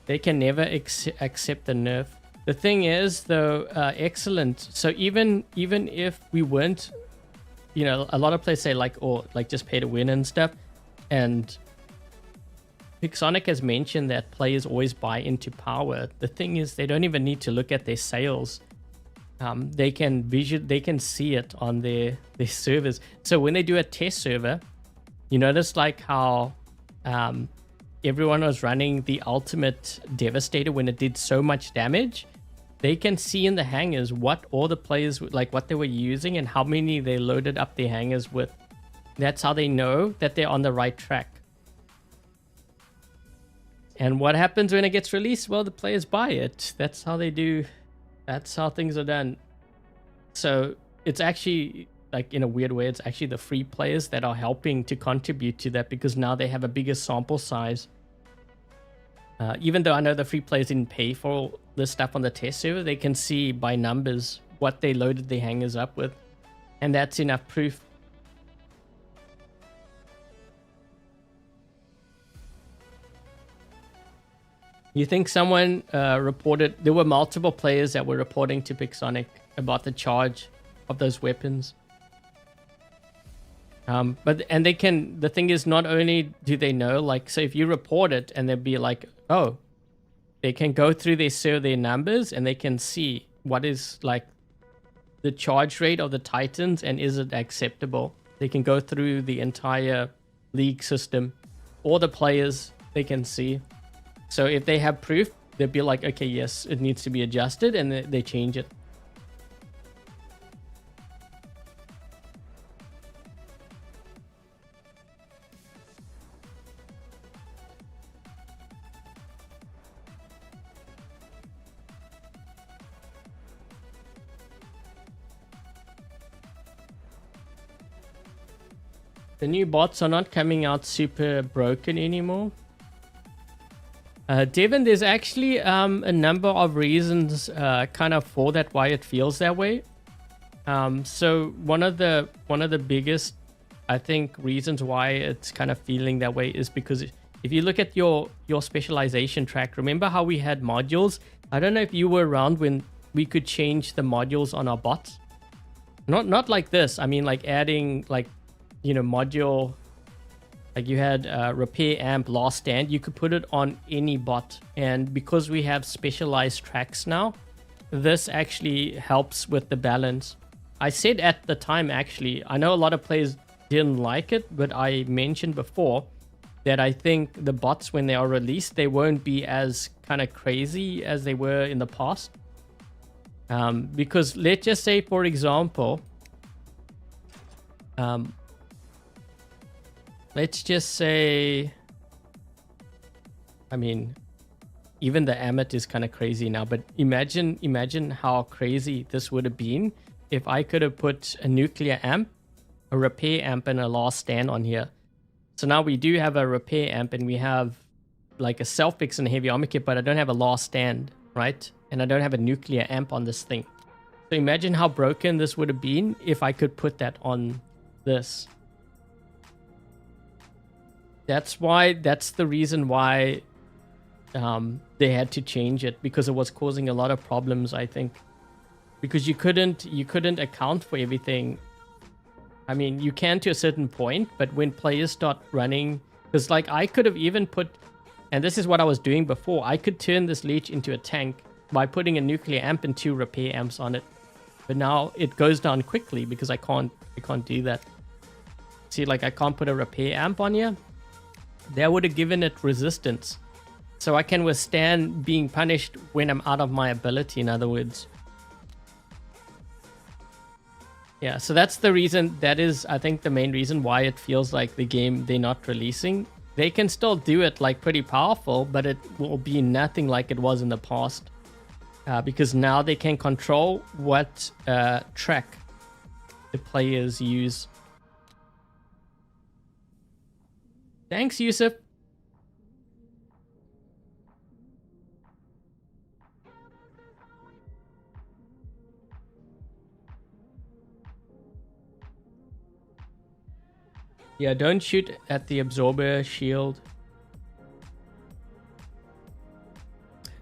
They can never accept the nerf. The thing is, though, excellent. So even if we weren't, you know, a lot of players say like just pay to win and stuff. And Pixonic has mentioned that players always buy into power. The thing is, they don't even need to look at their sales. They can see it on their servers. So when they do a test server, you notice like how everyone was running the ultimate Devastator when it did so much damage. They can see in the hangars what all the players, like what they were using and how many they loaded up their hangars with. That's how they know that they're on the right track. And what happens when it gets released? Well, the players buy it. That's how they do. That's how things are done. So it's actually, like in a weird way, it's actually the free players that are helping to contribute to that, because now they have a bigger sample size. Even though I know the free players didn't pay for this stuff on the test server, they can see by numbers what they loaded their hangars up with. And that's enough proof. You think someone reported, there were multiple players that were reporting to Pixonic about the charge of those weapons. The thing is, not only do they know, like, so if you report it and they'll be like, oh, they can go through their numbers and they can see what is like the charge rate of the Titans and is it acceptable. They can go through the entire league system, all the players they can see. So if they have proof, they'll be like, okay, yes, it needs to be adjusted, and they change it. The new bots are not coming out super broken anymore. Devin, there's actually a number of reasons kind of for that, why it feels that way. So one of the biggest, I think, reasons why it's kind of feeling that way is because if you look at your specialization track, remember how we had modules? I don't know if you were around when we could change the modules on our bots. Not like this. I mean, like adding, like, you know, module, like you had repair amp, last stand. You could put it on any bot, and because we have specialized tracks now, this actually helps with the balance. I said at the time, actually, I know a lot of players didn't like it, but I mentioned before that I think the bots, when they are released, they won't be as kind of crazy as they were in the past. Because let's just say, for example, let's just say I mean, even the Amit is kind of crazy now, but imagine how crazy this would have been if I could have put a nuclear amp, a repair amp, and a last stand on here. So now we do have a repair amp and we have like a self-fix and a heavy armor kit, but I don't have a last stand, right? And I don't have a nuclear amp on this thing. So imagine how broken this would have been if I could put that on this. That's the reason why they had to change it, because it was causing a lot of problems, I think. Because you couldn't account for everything. I mean, you can to a certain point, but when players start running, because like I could have even put, and this is what I was doing before, I could turn this Leech into a tank by putting a nuclear amp and 2 repair amps on it. But now it goes down quickly because I can't do that. See, like I can't put a repair amp on here. That would have given it resistance. So I can withstand being punished when I'm out of my ability, in other words. Yeah, so that's the reason. That is, I think, the main reason why it feels like the game they're not releasing. They can still do it like pretty powerful, but it will be nothing like it was in the past. Because now they can control what track the players use. Thanks, Yusuf. Yeah, don't shoot at the absorber shield.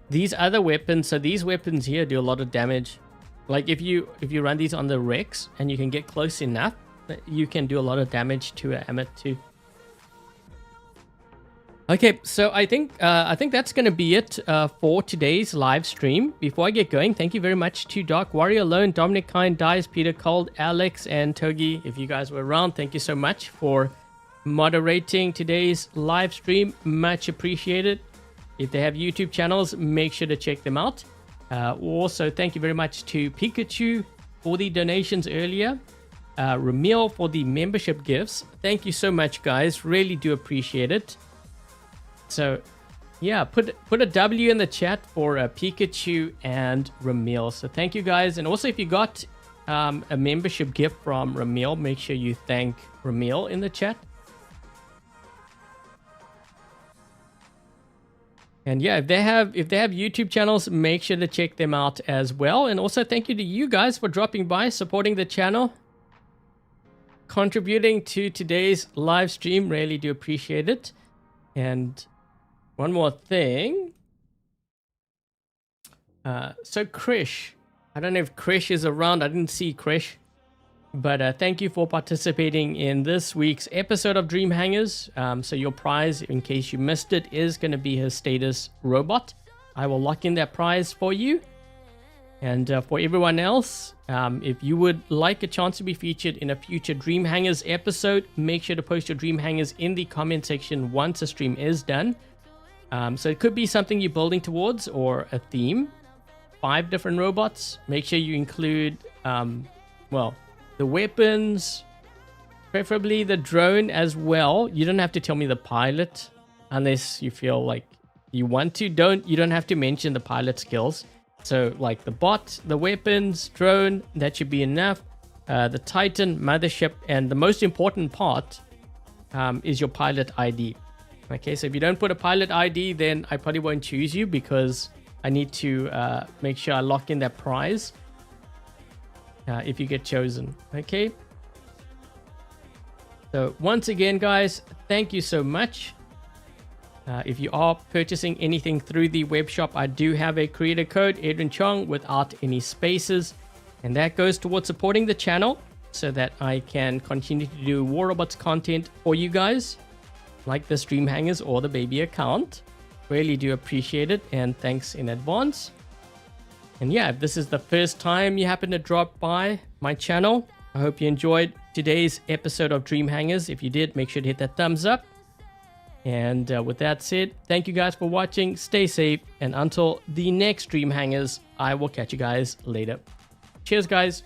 These other weapons, so these weapons here do a lot of damage. Like if you run these on the Rex and you can get close enough, you can do a lot of damage to an Amit too. Okay, so I think that's gonna be it for today's live stream. Before I get going, thank you very much to Dark Warrior, Lone, Dominic Kind, Dice, Peter Cold, Alex, and Togi. If you guys were around, thank you so much for moderating today's live stream. Much appreciated. If they have YouTube channels, make sure to check them out. Also, thank you very much to Pikachu for the donations earlier. Ramil for the membership gifts. Thank you so much, guys. Really do appreciate it. So, yeah, put a W in the chat for Pikachu and Ramil. So thank you, guys. And also, if you got a membership gift from Ramil, make sure you thank Ramil in the chat. And yeah, if they have YouTube channels, make sure to check them out as well. And also, thank you to you guys for dropping by, supporting the channel, contributing to today's live stream. Really do appreciate it. And one more thing. So Krish, I don't know if Krish is around. I didn't see Krish. But thank you for participating in this week's episode of Dream Hangars. So your prize, in case you missed it, is going to be his status robot. I will lock in that prize for you. And for everyone else, if you would like a chance to be featured in a future Dream Hangars episode, make sure to post your Dream Hangars in the comment section once the stream is done. So it could be something you're building towards or a theme. 5 different robots. Make sure you include, well, the weapons, preferably the drone as well. You don't have to tell me the pilot unless you feel like you want to. You don't have to mention the pilot skills. So like the bot, the weapons, drone, that should be enough. The Titan, mothership, and the most important part is your pilot ID. Okay, so if you don't put a pilot ID, then I probably won't choose you because I need to make sure I lock in that prize if you get chosen. Okay. So once again, guys, thank you so much. If you are purchasing anything through the web shop, I do have a creator code, Adrian Chong, without any spaces. And that goes towards supporting the channel so that I can continue to do War Robots content for you guys, like the Dream Hangars or the baby account. Really do appreciate it, and thanks in advance. And yeah, if this is the first time you happen to drop by my channel, I hope you enjoyed today's episode of Dream Hangars. If you did, make sure to hit that thumbs up. And with that said, thank you guys for watching. Stay safe, and until the next Dream Hangars, I will catch you guys later. Cheers, guys.